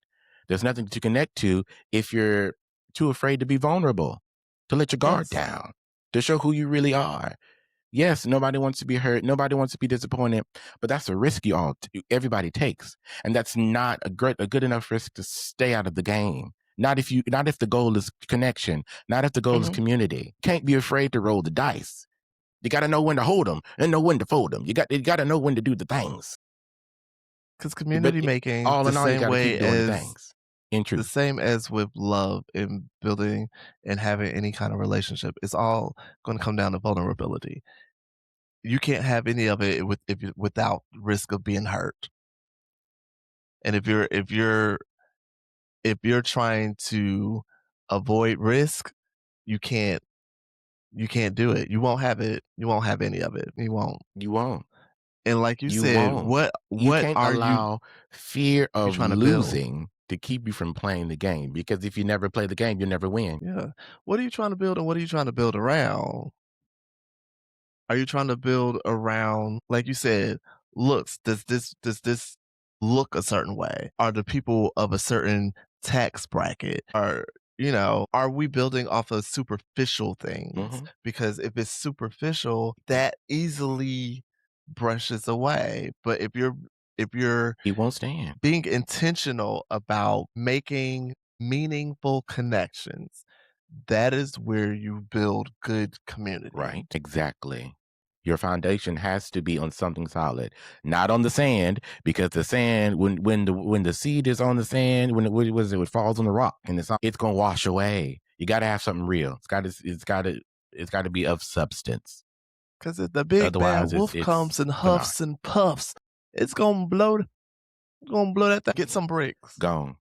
There's nothing to connect to if you're too afraid to be vulnerable, to let your guard yes, down, to show who you really are. Yes, nobody wants to be hurt. Nobody wants to be disappointed, but that's a risk everybody takes, and that's not a good enough risk to stay out of the game. Not if the goal is connection. Not if the goal is mhm, community. Can't be afraid to roll the dice. You got to know when to hold them and know when to fold them. You got to know when to do the things. Because But community making, all the in all, you same got to way keep doing the as things. In the truth, same as with love and building and having any kind of relationship, it's all going to come down to vulnerability. You can't have any of it without risk of being hurt. And if you're trying to avoid risk, you can't do it. You won't have it. You won't have any of it. You won't. you won't. And like you You said, won't. You what can't are allow fear you of trying to build? losing to keep you from playing the game, because if you never play the game, you'll never win. Yeah. What are you trying to build and what are you trying to build around? Are you trying to build around, like you said, looks? Does this look a certain way? Are the people of a certain tax bracket? Are we building off of superficial things? Mhm. Because if it's superficial, that easily brushes away. But if you're He won't stand. being intentional about making meaningful connections, that is where you build good community. Right, exactly. Your foundation has to be on something solid, not on the sand, because the sand, when the seed is on the sand, when it falls on the rock and it's gonna wash away. You got to have something real. It's got to be of substance. Because if the big bad Otherwise, wolf it's comes and for naught. huffs and puffs, it's gonna blow that thing. Get some bricks. Gone,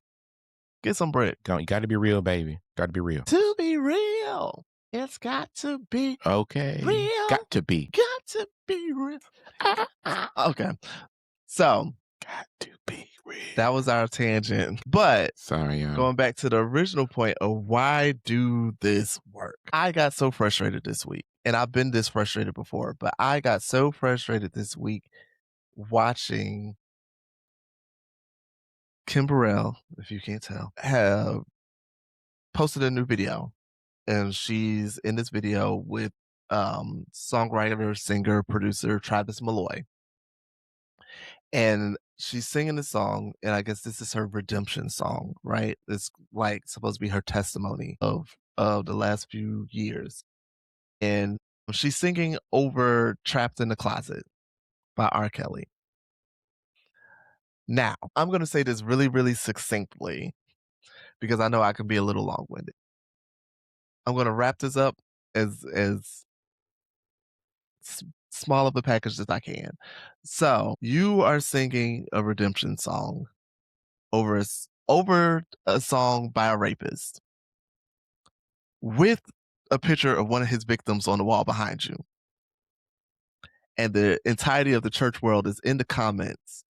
Get some bricks. gone. You got to be real, baby. Got to be real. To be real, it's got to be Okay, real. got to be, Got to be real. Okay. So got to be real. that was our tangent. But Sorry, going back to the original point of why do this work? I got so frustrated this week, and I've been this frustrated before, but I got so frustrated this week watching Kim Burrell, if you can't tell, have posted a new video. And she's in this video with songwriter, singer, producer Travis Malloy. And she's singing the song, and I guess this is her redemption song, right? It's like supposed to be her testimony of the last few years. And she's singing over Trapped in the Closet by R. Kelly. Now, I'm gonna say this really, really succinctly because I know I can be a little long-winded. I'm gonna wrap this up as small of a package as I can. So, you are singing a redemption song over a song by a rapist with a picture of one of his victims on the wall behind you. And the entirety of the church world is in the comments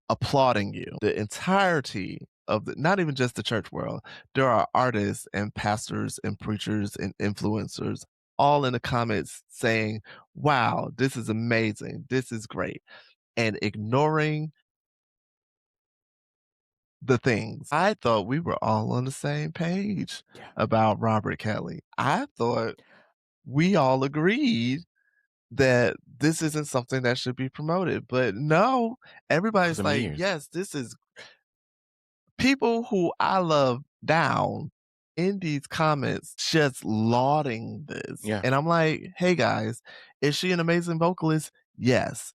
applauding you. The entirety of not even just the church world, there are artists and pastors and preachers and influencers all in the comments saying, wow, this is amazing. This is great. And ignoring the things. I thought we were all on the same page Yeah. about Robert Kelly. I thought we all agreed that this isn't something that should be promoted. But no, For everybody's some like, years. yes, this is people who I love down in these comments just lauding this. Yeah. And I'm like, hey guys, is she an amazing vocalist? Yes.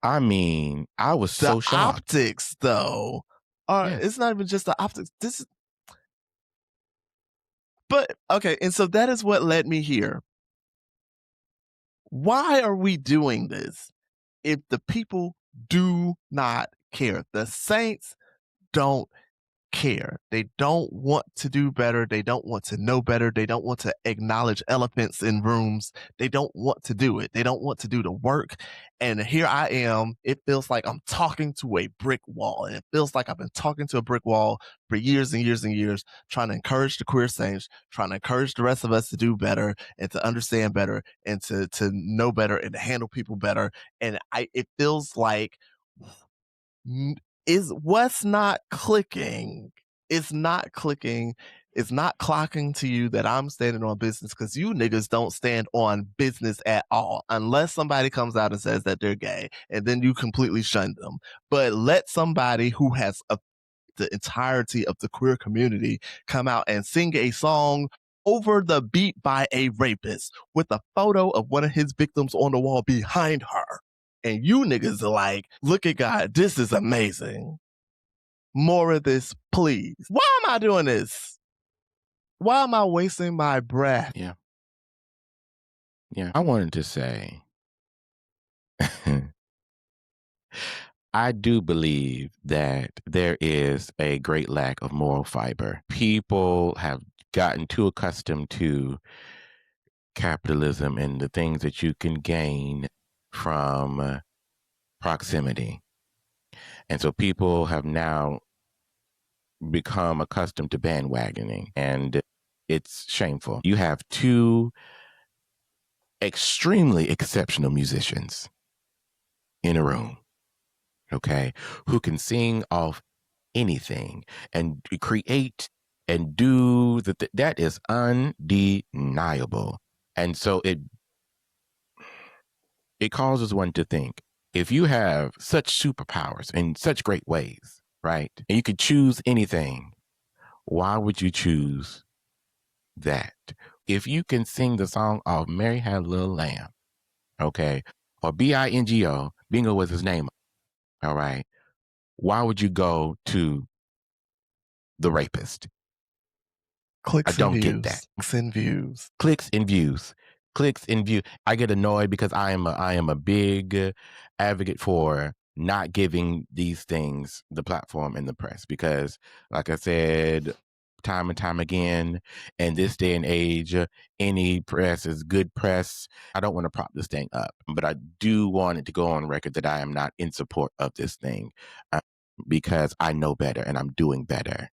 I mean, I was The so shocked. optics, though, Yes. it's not even just the optics. But okay, and so that is what led me here. Why are we doing this if the people do not care? The saints don't care. They don't want to do better. They don't want to know better. They don't want to acknowledge elephants in rooms. They don't want to do it. They don't want to do the work. And here I am. It feels like I'm talking to a brick wall. And it feels like I've been talking to a brick wall for years and years and years, trying to encourage the queer saints, trying to encourage the rest of us to do better and to understand better and to know better and to handle people better. And it feels like is what's not clicking. It's not clicking. It's not clocking to you that I'm standing on business because you niggas don't stand on business at all unless somebody comes out and says that they're gay and then you completely shun them. But let somebody who has the entirety of the queer community come out and sing a song over the beat by a rapist with a photo of one of his victims on the wall behind her. And you niggas are like, look at God, this is amazing. More of this, please. Why am I doing this? Why am I wasting my breath? Yeah. Yeah. I wanted to say, I do believe that there is a great lack of moral fiber. People have gotten too accustomed to capitalism and the things that you can gain from proximity. And so people have now become accustomed to bandwagoning, and it's shameful. You have two extremely exceptional musicians in a room, okay, who can sing off anything and create and do that is undeniable. And so it causes one to think, if you have such superpowers in such great ways, right? And you could choose anything, why would you choose that? If you can sing the song of Mary Had a Little Lamb, okay, or Bingo, Bingo was his name, all right, why would you go to the rapist? I Clicks and don't get that. views. Clicks and views. Clicks and views. Clicks and view. I get annoyed because I am a big advocate for not giving these things the platform in the press because, like I said, time and time again, in this day and age, any press is good press. I don't want to prop this thing up, but I do want it to go on record that I am not in support of this thing because I know better and I'm doing better.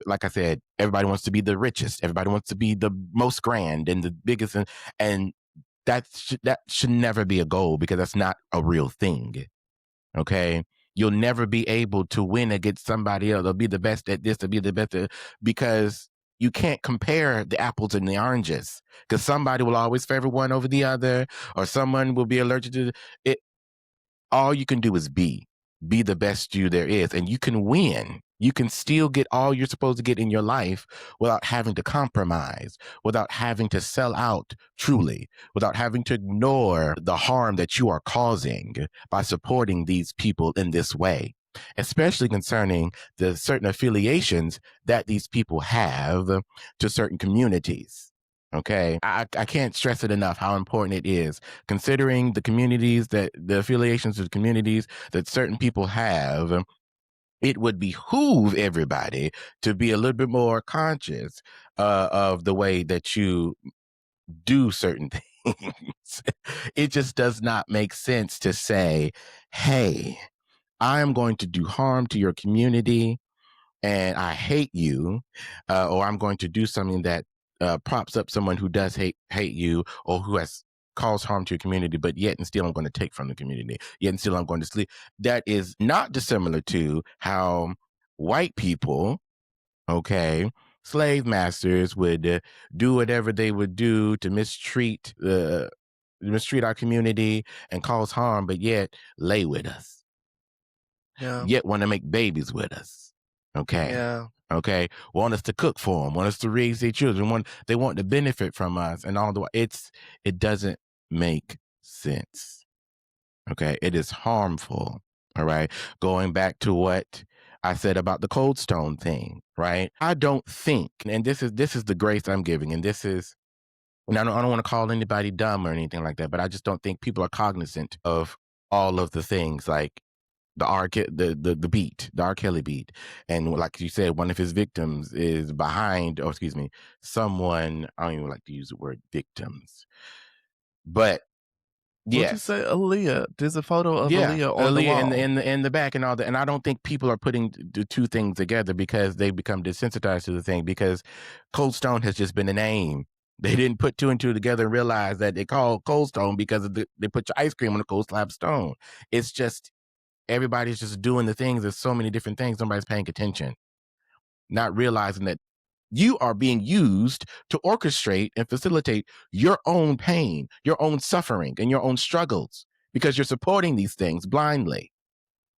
Like I said, everybody wants to be the richest. Everybody wants to be the most grand and the biggest, and that should never be a goal because that's not a real thing. Okay, you'll never be able to win against somebody else. They'll be the best at this. They'll be the best at, because you can't compare the apples and the oranges because somebody will always favor one over the other, or someone will be allergic to it. All you can do is be the best you there is, and you can win. You can still get all you're supposed to get in your life without having to compromise, without having to sell out truly, without having to ignore the harm that you are causing by supporting these people in this way, especially concerning the certain affiliations that these people have to certain communities. Okay. I can't stress it enough how important it is, considering the communities that the affiliations of the communities that certain people have. It would behoove everybody to be a little bit more conscious of the way that you do certain things. It just does not make sense to say, hey, I am going to do harm to your community and I hate you, or I'm going to do something that props up someone who does hate you or who has caused harm to your community, but yet and still I'm going to take from the community. Yet and still I'm going to sleep. That is not dissimilar to how white people, okay, slave masters would do whatever they would do to mistreat our community and cause harm, but yet lay with us. Yeah. Yet want to make babies with us. Okay. Yeah. Okay. Want us to cook for them, want us to raise their children, they want to benefit from us and all the way. It doesn't make sense. Okay. It is harmful. All right. Going back to what I said about the Cold Stone thing, right? I don't think, and this is the grace I'm giving, and this is, and I don't want to call anybody dumb or anything like that, but I just don't think people are cognizant of all of the things like the beat, the R. Kelly beat. And like you said, one of his victims is behind, or excuse me, someone, I don't even like to use the word victims. But What'd you yes. say, Aaliyah? There's a photo of Yeah, Aaliyah on the wall. in the back and all that. And I don't think people are putting the two things together because they become desensitized to the thing, because Cold Stone has just been a name. They didn't put two and two together and realize that they called Cold Stone because of they put your ice cream on a cold slab stone. It's just, everybody's just doing the things. There's so many different things. Nobody's paying attention, not realizing that you are being used to orchestrate and facilitate your own pain, your own suffering, and your own struggles, because you're supporting these things blindly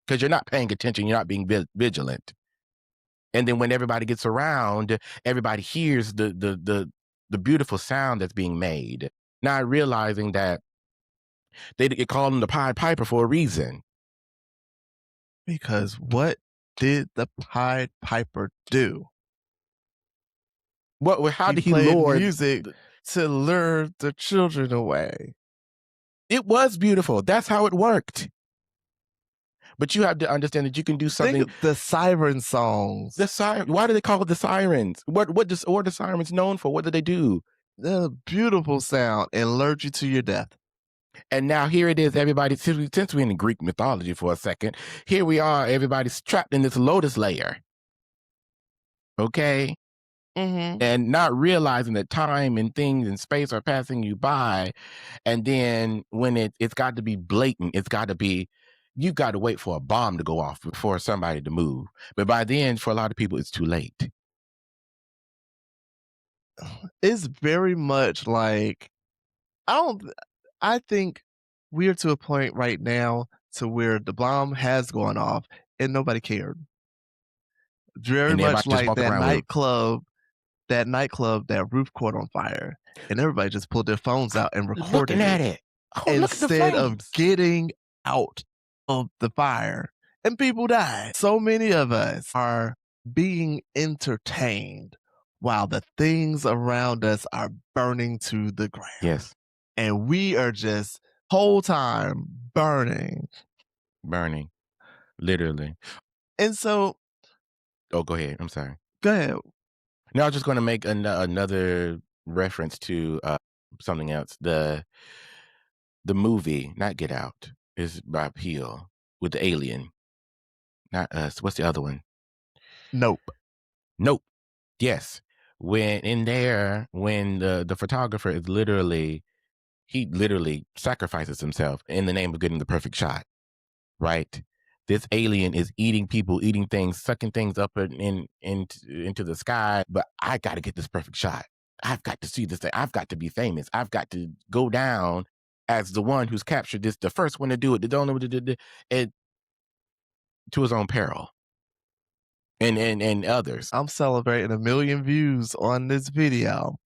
because you're not paying attention. You're not being vigilant. And then when everybody gets around, everybody hears the beautiful sound that's being made, not realizing that they call him the Pied Piper for a reason. Because what did the Pied Piper do? How He did he played lure music to lure the children away. It was beautiful. That's how it worked. But you have to understand that you can do Think something. of the siren songs. Why do they call it the sirens? What are the sirens known for? What do they do? The beautiful sound and lured you to your death. And now here it is, everybody, since we're in Greek mythology for a second, here we are, everybody's trapped in this lotus layer. Okay? Mm-hmm. And not realizing that time and things and space are passing you by. And then when it's got to be blatant, you got to wait for a bomb to go off before somebody to move. But by then, for a lot of people, it's too late. It's very much like I think we're to a point right now to where the bomb has gone off and nobody cared. Very And much everybody just like walking around with, that roof caught on fire, and everybody just pulled their phones out and looking recorded at it it. Oh, look at the instead of flames. getting out of the fire. And people died. So many of us are being entertained while the things around us are burning to the ground. Yes. And we are just whole time burning. Burning. Literally. And so Oh, go ahead. I'm sorry. go ahead. No, I was just going to make another reference to something else. The movie, not Get Out, is by Peel with the alien. Not Us. What's the other one? Nope. Nope. Yes. When in there, when the photographer is he literally sacrifices himself in the name of getting the perfect shot. Right? This alien is eating people, eating things, sucking things up into the sky. But I got to get this perfect shot. I've got to see this thing. I've got to be famous. I've got to go down as the one who's captured this, the first one to do it, the only one to do it, to his own peril. And others. I'm celebrating 1 million views on this video.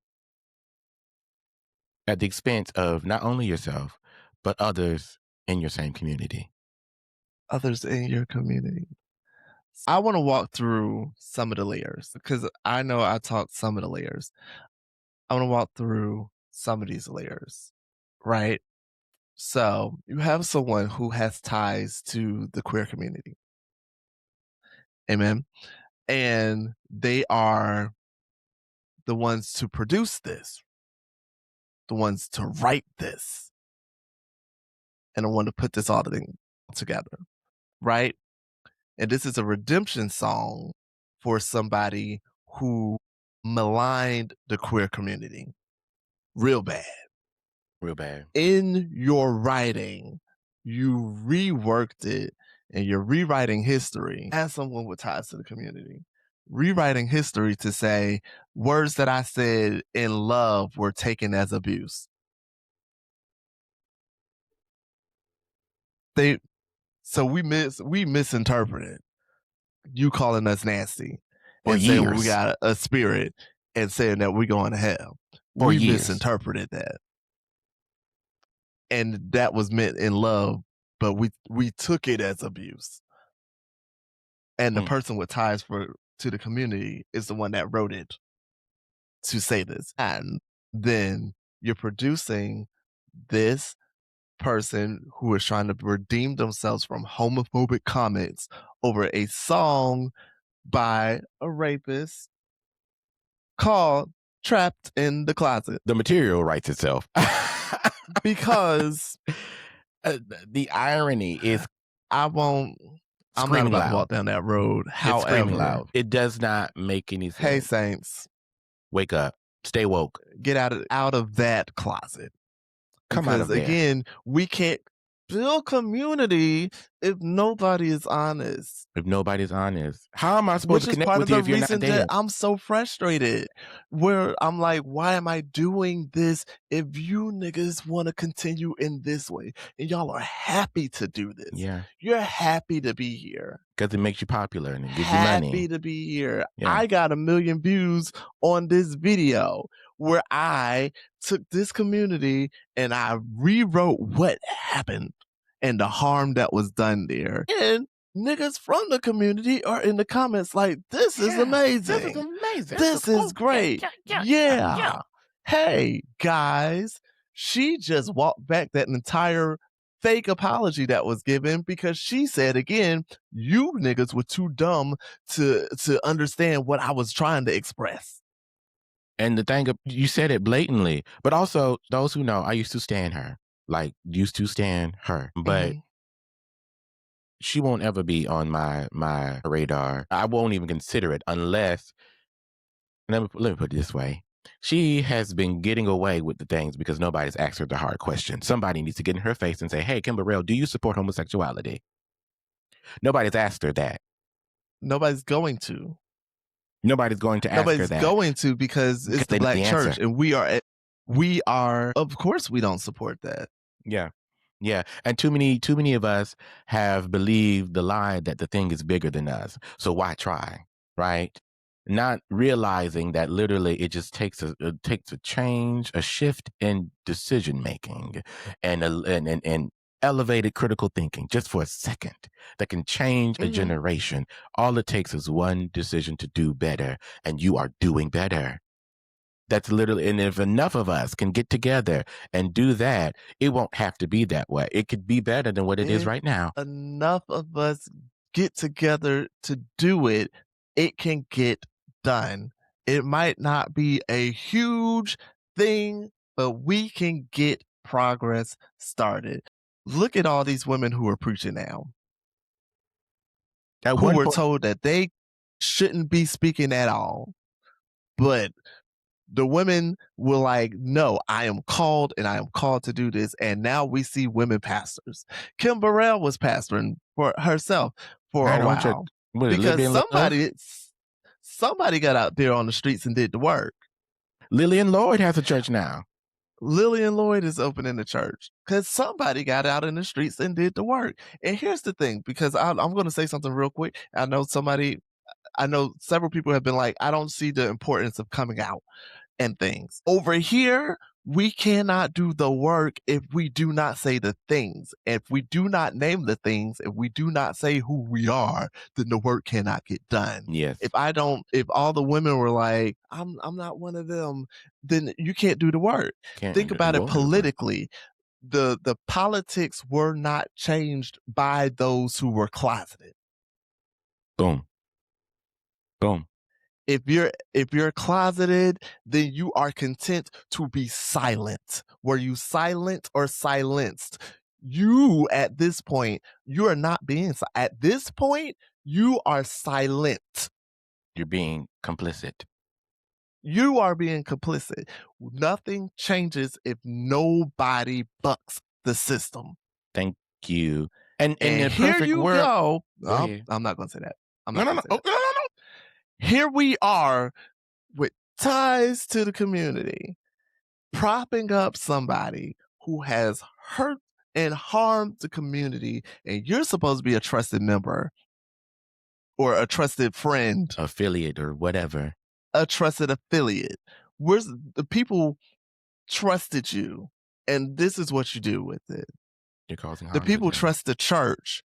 At the expense of not only yourself, but others in your same community. Others in your community. I want to walk through some of the layers because I know I taught some of the layers. I want to walk through some of these layers, right? So you have someone who has ties to the queer community. Amen. And they are the ones to produce this, the ones to write this, and the one to put this all thing together, right? And this is a redemption song for somebody who maligned the queer community real bad. Real bad. In your writing, you reworked it and you're rewriting history as someone with ties to the community. Rewriting history to say words that I said in love were taken as abuse. We misinterpreted you calling us nasty For and saying we years. got a spirit and saying that we're going to hell. For We years. misinterpreted that. And that was meant in love, but we took it as abuse. And the person with ties to the community is the one that wrote it to say this. And then you're producing this person who is trying to redeem themselves from homophobic comments over a song by a rapist called Trapped in the Closet. The material writes itself. Because the irony is I'm not about to walk down that road. It's screaming However, loud. It does not make any sense. Hey Saints, wake up. Stay woke. Get out of that closet. Come out Because of there. again, we can't build community if nobody is honest? If nobody's honest, how am I supposed Which to is connect part of with you the if you're not reason that there? I'm so frustrated, where I'm like, "Why am I doing this if you niggas wanna continue in this way, and y'all are happy to do this? Yeah, You're happy to be here, because it makes you popular and it gives you happy money. to be here." Yeah. I got 1,000,000 views on this video where I took this community and I rewrote what happened and the harm that was done there, and niggas from the community are in the comments like, "This is Yeah, this is amazing. amazing. This is This is cool. Yeah, great. yeah, yeah, yeah, yeah. Yeah. Hey, guys." She just walked back that entire fake apology that was given because she said again, "You niggas were too dumb to understand what I was trying to express." And the thing, you said it blatantly, but also those who know, I used to stand her, like used to stand her, but Mhm. she won't ever be on my radar. I won't even consider it unless. Let me put it this way. She has been getting away with the things because nobody's asked her the hard question. Somebody needs to get in her face and say, "Hey, Kim Burrell, do you support homosexuality?" Nobody's asked her that. Nobody's going to. Nobody's going to ask her Nobody's that going to because because it's the they know black the church, answer. and we are of course, we don't support that. Yeah. Yeah. And too many of us have believed the lie that the thing is bigger than us. So why try? Right? Not realizing that literally it takes a change, a shift in decision making and elevated critical thinking just for a second that can change a Mhm. generation. All it takes is one decision to do better, and you are doing better. That's literally, and if enough of us can get together and do that, it won't have to be that way. It could be better than what it is If right now. enough of us get together to do it, it can get done. It might not be a huge thing, but we can get progress started. Look at all these women who are preaching now, At who one were point, told that they shouldn't be speaking at all. But the women were like, "No, I am called and I am called to do this." And now we see women pastors. Kim Burrell was pastoring for herself for a had her own church. while What is it, because Libby and Love? somebody got out there on the streets and did the work. Lillian Lloyd has a church now. Lillian Lloyd is opening the church because somebody got out in the streets and did the work. And here's the thing, because I'm going to say something real quick. I know several people have been like, "I don't see the importance of coming out and things." Over here, we cannot do the work if we do not say the things. If we do not name the things, if we do not say who we are, then the work cannot get done. Yes. If all the women were like, I'm not one of them, then you can't do the work. Think Can't about and it won't do the work. politically. The politics were not changed by those who were closeted. Boom. Boom. If you're closeted, then you are content to be silent. Were you silent or silenced? You at this point, you are not being at this point, you are silent. You're being complicit. You are being complicit. Nothing changes if nobody bucks the system. Thank you. And in And a here perfect you world, go. go ahead. I'm not going to say that. I'm No, not no, going no. to say Oh, that. no, no, no. Here we are with ties to the community, propping up somebody who has hurt and harmed the community, and you're supposed to be a trusted member or a trusted friend, Affiliate or whatever. a trusted affiliate. Where's the people trusted you, and this is what you do with it. You're causing The harm to people them. trust the church,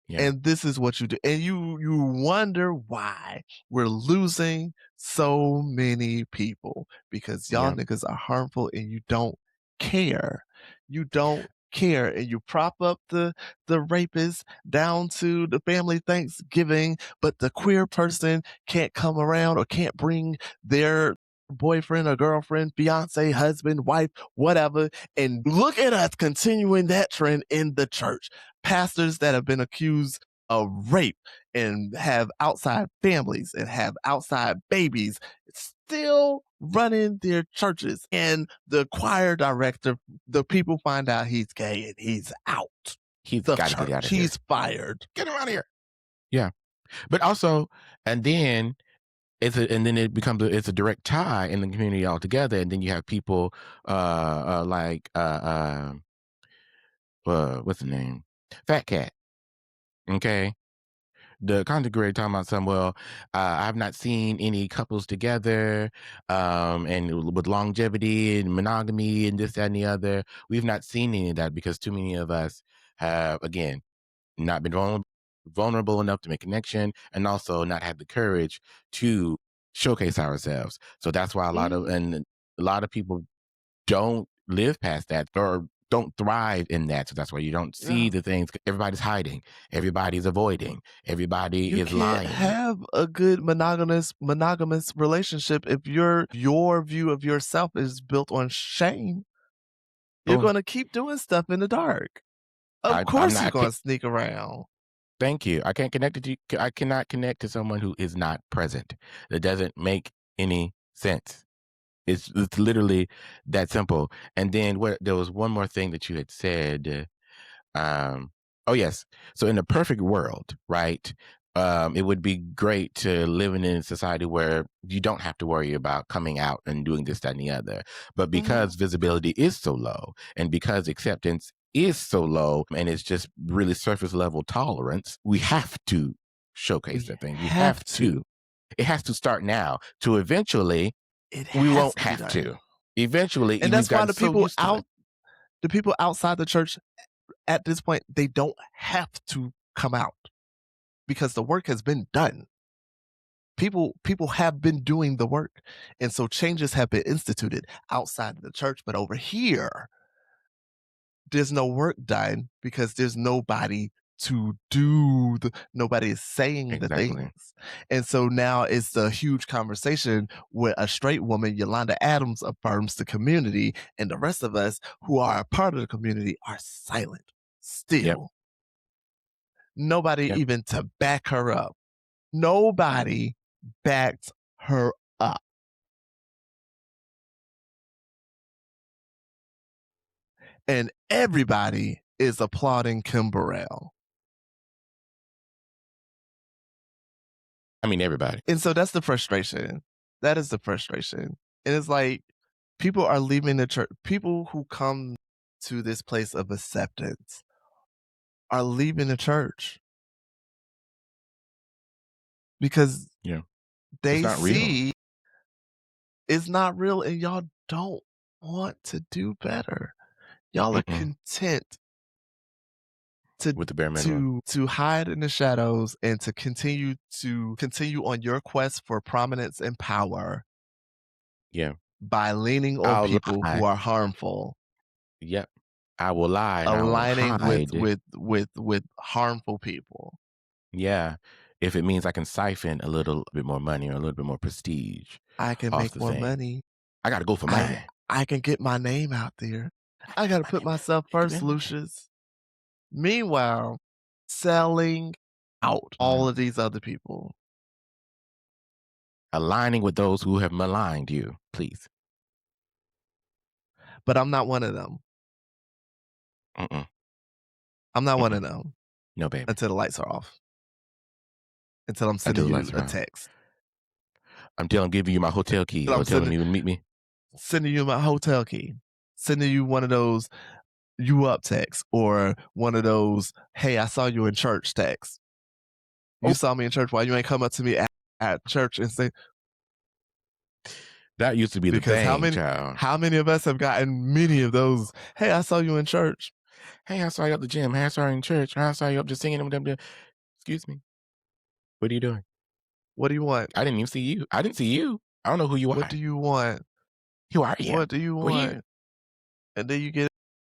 Yeah. and this is what you do. And you wonder why we're losing so many people, because y'all Yeah. niggas are harmful and you don't care. You don't care, and you prop up the rapist down to the family Thanksgiving, but the queer person can't come around or can't bring their boyfriend or girlfriend, fiance, husband, wife, whatever. And look at us continuing that trend in the church. Pastors that have been accused of rape and have outside families and have outside babies still running their churches. And the choir director, the people find out he's gay and he's out. He's the got to get out church. of here. He's fired. Get him out of here. Yeah. But also, and then and then it becomes it's a direct tie in the community altogether. And then you have people like what's the name? Fat Cat. Okay. The content creator talking about some, well, I've not seen any couples together, and with longevity and monogamy and this, that, and the other. We've not seen any of that because too many of us have, again, not been vulnerable enough to make connection, and also not had the courage to showcase ourselves. So that's why Mhm. a lot of people don't live past that or don't thrive in that. So that's why you don't see Yeah. the things. Everybody's hiding, everybody's avoiding, everybody You is can't lying. have a good monogamous relationship if your view of yourself is built on shame. You're Boom. gonna keep doing stuff in the dark. Of I'm course you're not. gonna sneak around. Thank you. I can't connect to you. I cannot connect to someone who is not present. That doesn't make any sense. It's literally that simple. And then what? There was one more thing that you had said. Oh yes. So in a perfect world, right? It would be great to live in a society where you don't have to worry about coming out and doing this, that, and the other. But Mhm. because visibility is so low, and because acceptance is so low, and it's just really surface level tolerance, we have to showcase We that thing. We have have to. to. It has to start now. To eventually, It we has won't to be have done. to. Eventually, And we've that's why gotten so used to it. the people outside the church at this point, they don't have to come out because the work has been done. People have been doing the work. And so changes have been instituted outside of the church, but over here, there's no work done because there's nobody to do nobody is saying the Exactly. things. And so now it's a huge conversation where a straight woman, Yolanda Adams, affirms the community, and the rest of us who are a part of the community are silent Yep. still. Nobody Yep. even to back her up. Nobody backed her up. And everybody is applauding Kim Burrell. I mean, everybody. And so that's the frustration. That is the frustration. And it's like people are leaving the church. People who come to this place of acceptance are leaving the church because Yeah. It's they not real. see it's not real and y'all don't want to do better. Y'all are Mm-mm. content to With the bare minimum. to hide in the shadows and to continue on your quest for prominence and power Yeah. by leaning on I'll people who lie. are harmful, Yep. I will lie and I will aligning hide. with harmful people. Yeah. If it means I can siphon a little bit more money or a little bit more prestige I can off make the more thing. money. I gotta go for I mine. I can get my name out there. I I gotta get gotta my put name out. myself Make it first, been mine. Lucius. Meanwhile, selling out Mhm. all of these other people. Aligning with those who have maligned you, please. But I'm not one of them. Mm-mm. I'm not one of Mm-mm. them No, baby. until the lights are off, until I'm Until sending the you lights a are on. text, Until I'm giving you my hotel key until I'm or telling you to meet me. sending you my hotel key, sending you one of those "you up" texts or one of those "hey, I saw you in church" texts. Oh, You saw me in church. Why you ain't come up to me at church and say, that used to be the because thing, child. how many of us have gotten many of those, "Hey, I saw you in church." Hey, I saw you at the gym. Hey, I saw you in church. Hey, I saw you up just singing them. Excuse me. What are you doing? What do you want? I didn't even see you. I didn't see you. I don't know who you What are. do you want? Who are you? What do you Who are you? want? And then you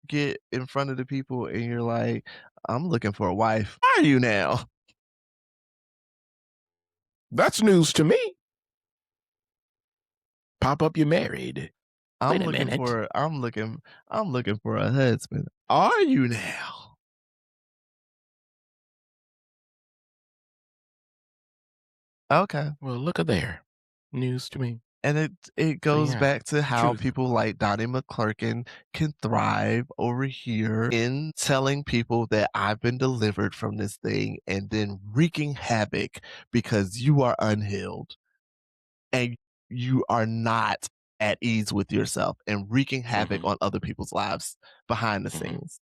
get in front of the people and you're like, "I'm looking for a wife." Who are you now? That's news to me. Pop up, you're married. Wait I'm a looking minute. for I'm looking for a husband. Are you now? Okay. Well, look at there. News to me. And it So goes yeah, back to how truth. people like Donnie McClurkin can thrive over here in telling people that I've been delivered from this thing and then wreaking havoc because you are unhealed and you are not at ease with yourself and wreaking havoc Hmm. on other people's lives behind the Hmm. scenes.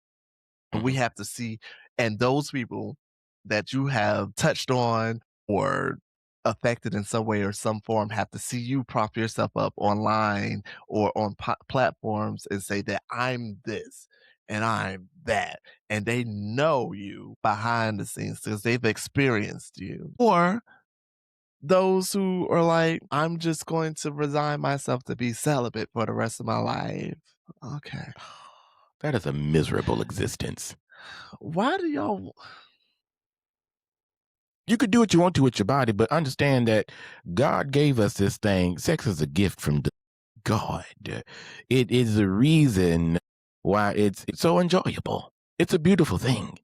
And we Hmm. have to see, and those people that you have touched on or affected in some way or some form have to see you prop yourself up online or on platforms and say that I'm this and I'm that. And they know you behind the scenes because they've experienced you. Or those who are like, I'm just going to resign myself to be celibate for the rest of my life. Okay. That is a miserable existence. Why do y'all You could do what you want to with your body, but understand that God gave us this thing. Sex is a gift from God. It is the reason why it's so enjoyable. It's a beautiful thing.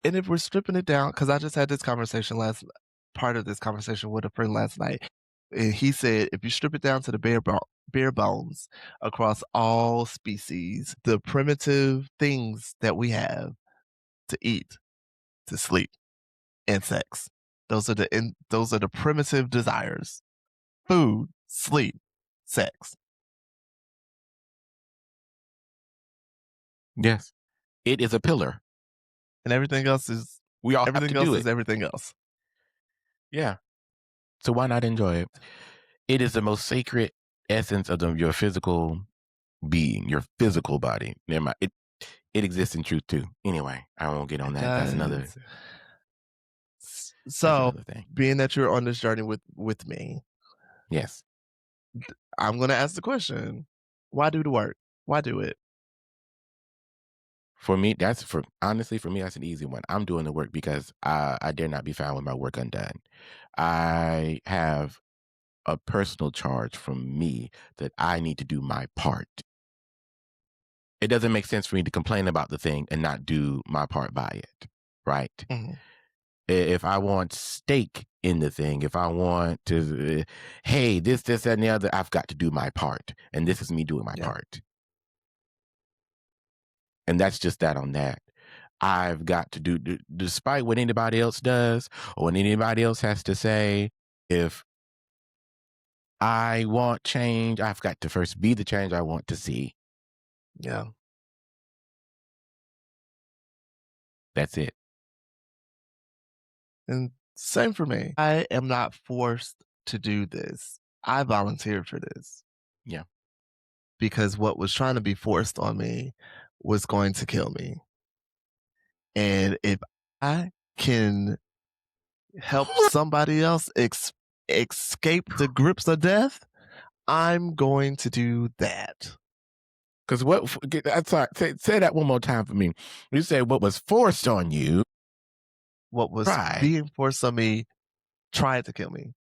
and if we're stripping it down, because I just had this conversation last part of this conversation with a friend last night, and he said, if you strip it down to the bare bones across all species, the primitive things that we have to eat, to sleep, and sex, those are the primitive desires: food, sleep, sex, Yes. It is a pillar. and We all have to everything do else it. is everything else. Yeah. So why not enjoy it? It is the most sacred essence of your physical being, your physical body. Never mind. It exists in truth too. Anyway, I won't get on It that. does. That's So, another thing. being that you're on this journey with me, Yes. I'm gonna ask the question, why do the work? Why do it? For me, honestly, for me, that's an easy one. I'm doing the work because I dare not be found with my work undone. I have a personal charge from me that I need to do my part. It doesn't make sense for me to complain about the thing and not do my part by it. Right. Mhm. If I want stake in the thing, if I want to, hey, this, and the other, I've got to do my part. And this is me doing my Yeah, part. And that's just that on that. I've got to do, despite what anybody else does or what anybody else has to say, if I want change, I've got to first be the change I want to see. yeah, That's it. and same for me. I am not forced to do this. I volunteered for this Yeah. because what was trying to be forced on me was going to kill me, and if I can help somebody else escape the grips of death, I'm going to do that. Because I'm sorry, say that one more time for me. You say what was forced on you, What was right? being forced on me, tried to kill me,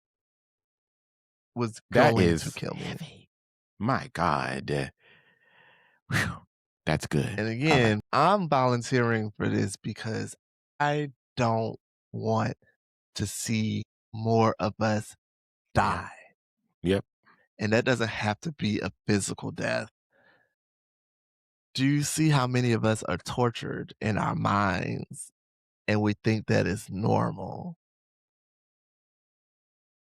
was That going to is kill me. heavy. My God. Whew. That's good. And All right. again, I'm volunteering for this because I don't want to see more of us Yeah. die. Yep. And that doesn't have to be a physical death. Do you see how many of us are tortured in our minds and we think that is normal?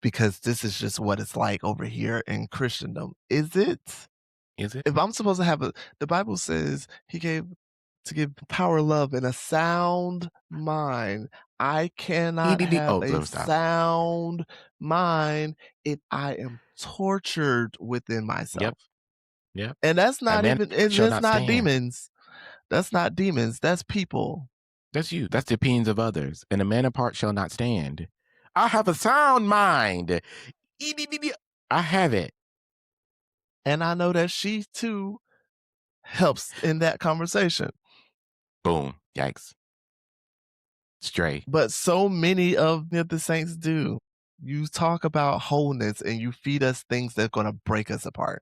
Because this is just what it's like over here in Christendom. Is it? Is it? If I'm supposed to have the Bible says he gave to give power, love, and a sound mind. I cannot EDD. have Oh, a let me stop. sound mind if I am tortured within Yep. myself. Yep. And that's A not man even, and shall that's not not stand. demons. That's not demons. That's people. That's you. That's the opinions of others. And a man apart shall not stand. I have a sound mind. EDD. I have it. And I know that she too helps in that conversation. Boom. Yikes. Stray. But so many of the saints do. You talk about wholeness and you feed us things that are going to break us apart.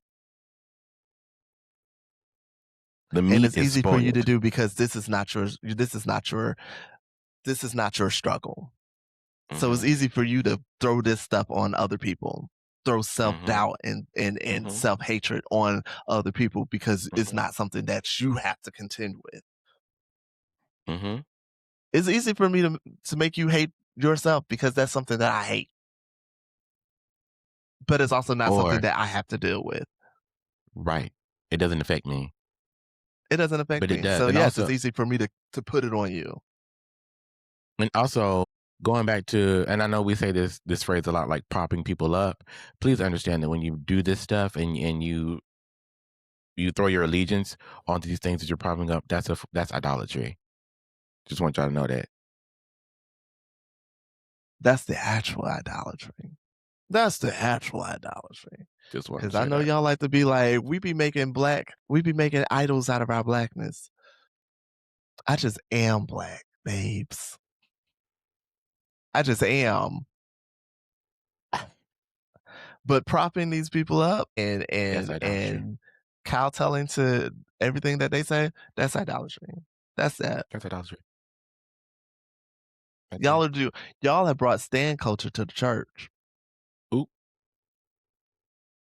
The And meat it's is easy for you to spoiled. do because this is not your struggle. So it's Hmm. easy for you to throw this stuff on other people. throw Mhm. self-doubt and Mhm. self-hatred on other people because it's Mhm. not something that you have to contend with. Mhm. It's easy for me to make you hate yourself because that's something that I hate, but it's also not something Or that I have to deal with. right. It doesn't affect me, It doesn't affect but it me. does. So, yes, it's easy for me to put it on you. And also going back to, and I know we say this phrase a lot, like propping people up. Please understand that when you do this stuff and you throw your allegiance onto these things that you're propping up, that's idolatry. Just want y'all to know that. That's the actual idolatry. That's the actual idolatry. Just want to Because I share know that. y'all like to be like, we be making idols out of our blackness. I just am black, babes. I just am. But propping these people up and That's and idolatry. and kowtowing to everything that they say, that's idolatry. That's that. That's idolatry. Right Y'all there. are do y'all have brought stand culture to the church. Oop.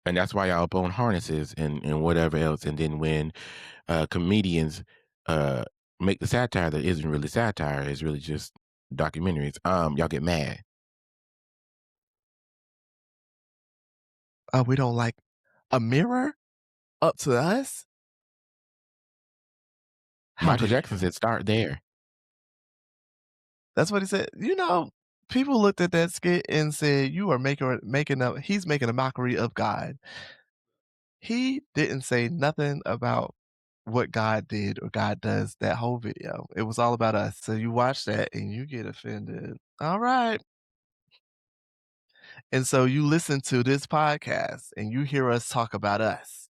And that's why y'all up on harnesses and whatever else. And then when comedians uh make the satire that isn't really satire, it's really just documentaries, y'all get mad. Oh, we don't like a mirror up to us? How Michael dare Jackson you? said start there. That's what he said. People looked at that skit and said, "You are he's making a mockery of God." He didn't say nothing about what God did or God does that whole video. It was all about us. So you watch that and you get offended. All right. And so you listen to this podcast and you hear us talk about us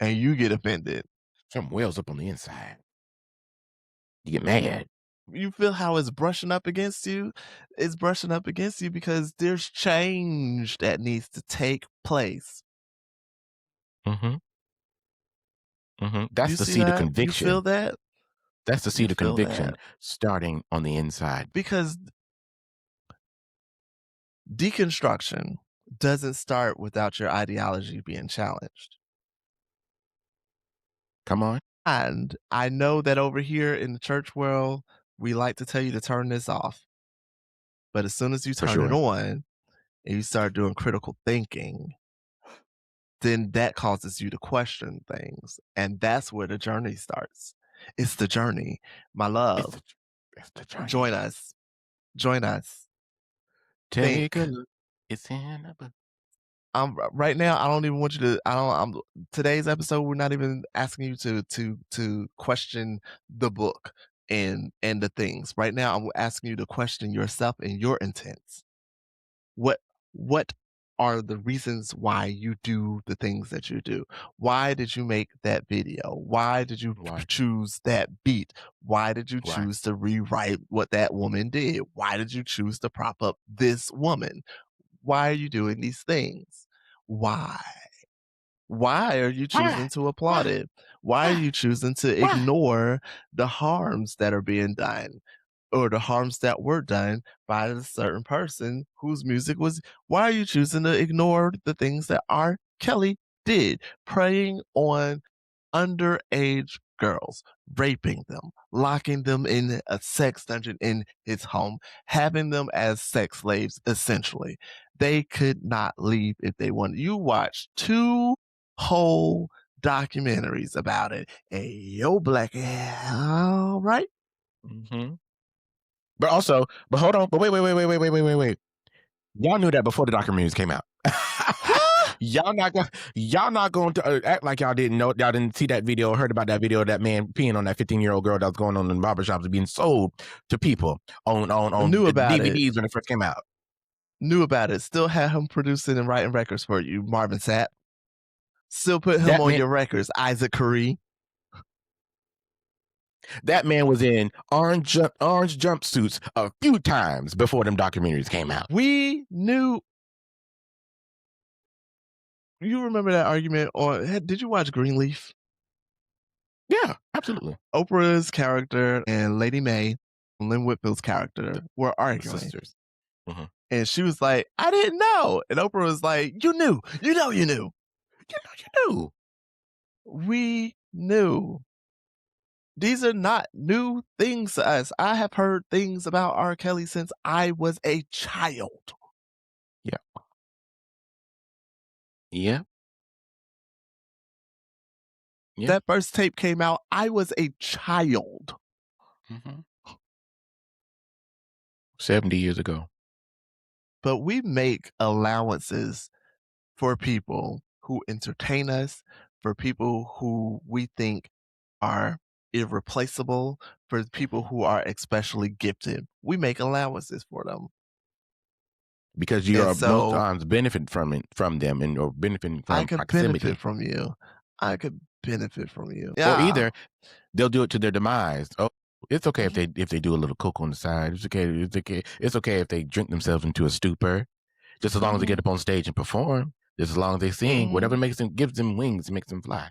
and you get offended. Something wells up on the inside. You get mad. You feel how it's brushing up against you? It's brushing up against you because there's change that needs to take place. Mhm. Mhm. You That's the see seed of that? You conviction. feel that? That's the You seed of feel conviction that? starting on the inside. Because deconstruction doesn't start without your ideology being challenged. Come on. And I know that over here in the church world, we like to tell you to turn this off. But as soon as you For turn it sure. on and you start doing critical thinking, then that causes you to question things. And that's where the journey starts. It's the journey. My It's love, the it's the journey. join us. Join us. Take a Think. look. It's in a book. Right now, I don't even want you to I don't today's episode, we're not even asking you to question the book and the things. Right now, I'm asking you to question yourself and your intents. What what are the reasons why you do the things that you do? Why did you make that video? Why did you Why? choose that beat? Why did you Why? choose to rewrite what that woman did? Why did you choose to prop up this woman? Why are you doing these things? Why? Why are you choosing Why? to applaud Why? it? Why are Why? you choosing to Why? ignore the harms that are being done or the harms that were done by a certain person whose music was? Why are you choosing to ignore the things that R. Kelly did, preying on underage girls, raping them, locking them in a sex dungeon in his home, having them as sex slaves, essentially. They could not leave if they wanted. You watched two whole documentaries about it, and yo, black, all right. Mhm. But also, but hold on, but wait. Y'all knew that before the documentaries came out. Huh? Y'all not going to act like y'all didn't know, y'all didn't see that video, heard about that video of that man peeing on that 15-year-old girl that was going on in barbershops and being sold to people on Knew about it. DVDs when it first came out. Knew about it. Still had him producing and writing records for you, Marvin Sapp. Still put him That on man, your records, Isaac Curry. that man was in orange jumpsuits a few times before them documentaries came out. We knew. You remember that argument on? Did you watch Greenleaf? Yeah, absolutely. Oprah's character and Lady Mae, Lynn Whitfield's character, The, were the arguing. sisters. Mhm. And she was like, "I didn't know." And Oprah was like, "You knew. You knew." You knew. We knew. These are not new things to us. I have heard things about R. Kelly since I was a child. Yeah. Yeah. Yeah. That first tape came out, I was a child. Mhm. 70 years ago. But we make allowances for people who entertain us, for people who we think are irreplaceable, for people Mhm. who are especially gifted. We make allowances for them. Because you And are most so times benefit from them and or benefiting I from could benefit proximity. from you. I could benefit from you. Or Yeah. either they'll do it to their demise. Oh, it's okay Mhm, if they do a little coke on the side. It's okay if they drink themselves into a stupor. Just as long as they get mhm, up on stage and perform. Just as long as they sing, whatever mhm. makes them gives them wings, makes them fly.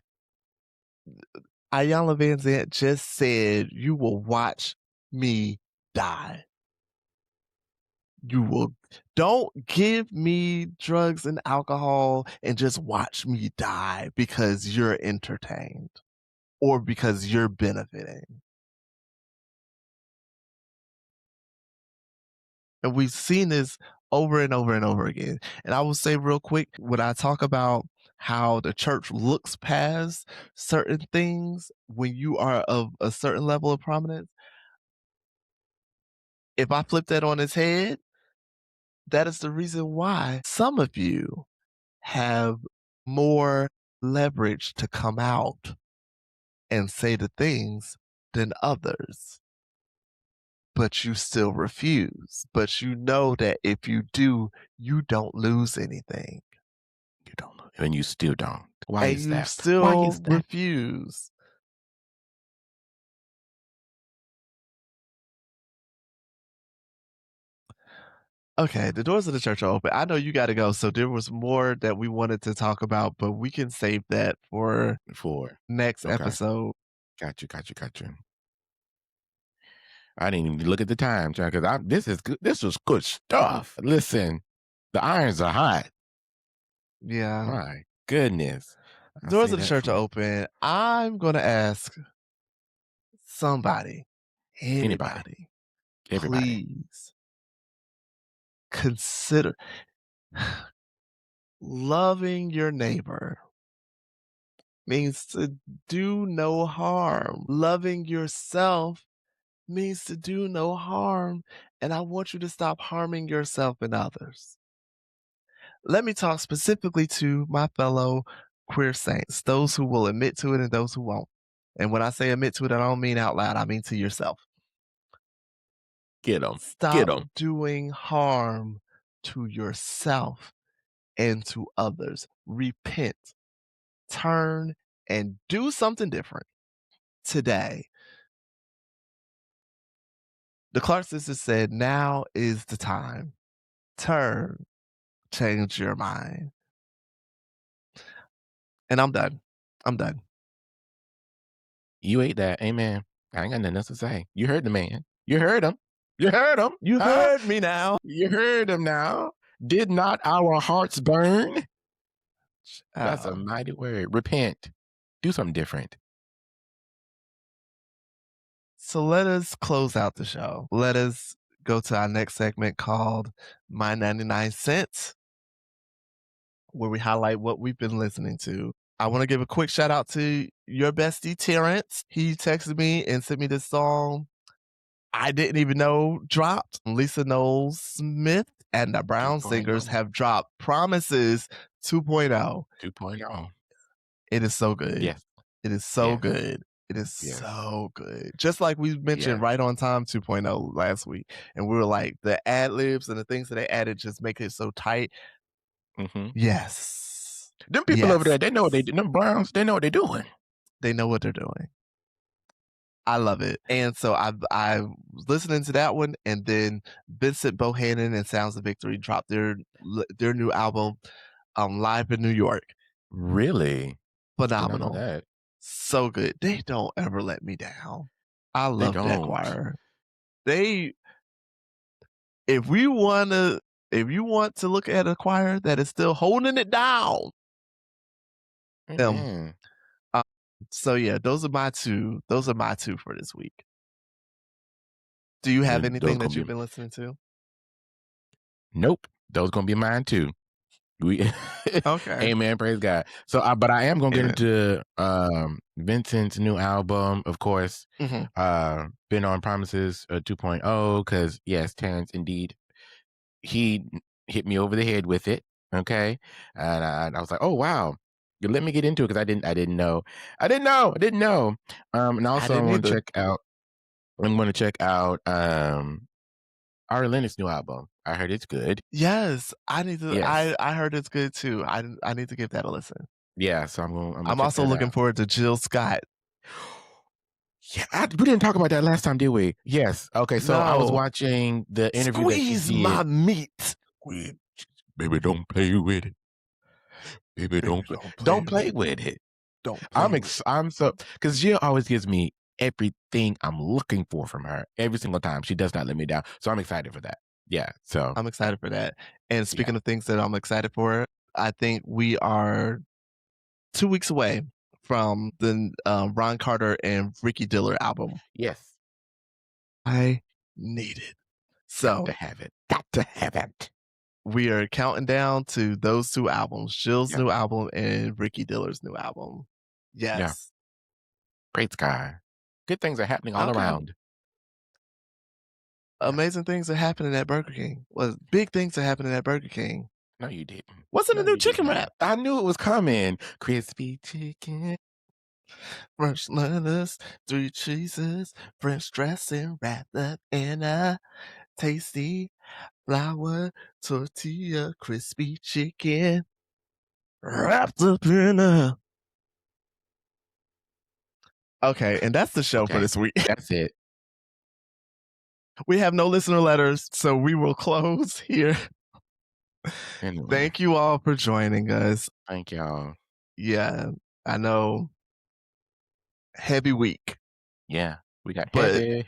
Ayanna Van Zant just said, "You will watch me die. You will don't give me drugs and alcohol and just watch me die because you're entertained or because you're benefiting." And we've seen this over and over and over again. And I will say real quick, when I talk about how the church looks past certain things when you are of a certain level of prominence, if I flip that on its head, that is the reason why some of you have more leverage to come out and say the things than others. But you still refuse. But you know that if you do, you don't lose anything. You don't know. And you still don't. Why And is you that? Why is still that? refuse. Okay, the doors of the church are open. I know you gotta go, so there was more that we wanted to talk about, but we can save that for Before. next Okay. episode. Got you. I didn't even look at the time, because this is good. This was good stuff. Listen, the irons are hot. Yeah. My goodness. The I'll doors say of the that church are for open. I'm gonna ask somebody, anybody, anybody, everybody. please consider loving your neighbor means to do no harm. Loving yourself means to do no harm. And I want you to stop harming yourself and others. Let me talk specifically to my fellow queer saints, those who will admit to it and those who won't. And when I say admit to it, I don't mean out loud, I mean to yourself. Get them. Get Stop them. doing harm to yourself and to others. Repent, turn, and do something different today. The Clark sisters said, "Now is the time. Turn, change your mind." And I'm done. I'm done. You ate that. Amen. I ain't got nothing else to say. You heard the man. You heard him. You heard him. You Huh? heard me now. You heard him now. Did not our hearts burn? That's a Oh. mighty word. Repent. Do something different. So let us close out the show. Let us go to our next segment called My 99 Cents, where we highlight what we've been listening to. I want to give a quick shout out to your bestie, Terrence. He texted me and sent me this song I didn't even know dropped. Lisa Knowles Smith and the Brown Singers 2.0. have dropped Promises 2.0. 2.0. It is so good. Yes. It is so Yes. good. It is Yes. so good. Just like we mentioned Yes. Right on Time 2.0 last week. And we were like, the ad libs and the things that they added just make it so tight. Mhm. Yes. Them people over Yes. there, they know what they do. Them Browns, they know what they're doing. They know what they're doing. I love it. And so I was listening to that one, and then Vincent Bohannon and Sounds of Victory dropped their new album, Live in New York. Really? Did not know Phenomenal. that. So good. They don't ever let me down. I They love that don't. choir. They if we wanna if you want to look at a choir that is still holding it down, them. Amen. Uh, so yeah, those are my 2 for this week. Do you have Those anything gonna that be you've been listening to? nope. Those gonna be mine too. We Okay. amen, praise God. So, but I am gonna get Amen. into Vincent's new album, of course. Mhm. Been on Promises 2.0 because yes, Terrence indeed he hit me over the head with it. Okay, and I was like, oh wow. Let me get into it because I didn't know. And I also I didn't want to either. check out. I'm going to check out Ari Lennox's new album. I heard it's good. Yes, I need to Yes, I heard it's good too. I need to give that a listen. yeah. So I'm gonna I'm check also that looking out. forward to Jill Scott. Yeah, we didn't talk about that last time, did we? Yes. Okay. So I was No. watching the interview that she Squeeze did. my meat. With, baby, don't play with it. Baby, Baby, don't play don't with play it. with it. Don't play with it. I'm so because Jill always gives me everything I'm looking for from her every single time. She does not let me down. So I'm excited for that. Yeah. So I'm excited for that. And yeah. speaking of things that I'm excited for, I think we are 2 weeks away from the, Ron Carter and Ricky Diller album. Yes. I need it. Got So, to have it. Got to have it. we are counting down to those 2 albums, Jill's Yeah. new album and Ricky Diller's new album. Yeah. Yes. Great sky. Good things are happening all Okay. around. Yeah. Amazing things are happening at Burger King. Well, big things are happening at Burger King. No, you didn't. What's in the No, new you did chicken not. wrap? I knew it was coming. Crispy chicken. Fresh lettuce, 3 cheeses, French dressing wrapped up in a tasty flour tortilla, crispy chicken wrapped up in a. Okay, and that's the show for Okay. this week. That's it. We have no listener letters, so we will close here. Anyway, Thank you all for joining us. thank y'all. Yeah, I know, heavy week, Yeah. We got but heavy.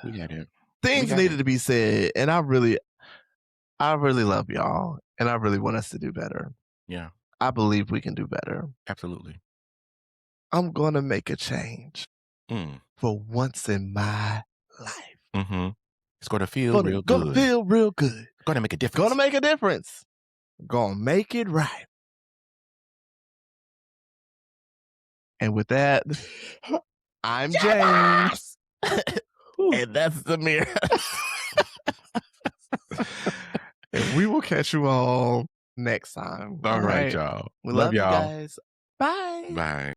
We got it. We things got needed it. to be said, and I really love y'all, and I really want us to do better. Yeah. I believe we can do better. Absolutely. I'm gonna make a change Mm. for once in my life. Mm-hmm. It's gonna feel Gonna real gonna good. feel real good. Gonna make a Gonna difference. make a difference. Gonna make it right. And with that, I'm James, Yes! Whew. and that's Zamir. And we will catch you all next time. All All right, right. y'all. We Love love you y'all. guys. Bye. Bye.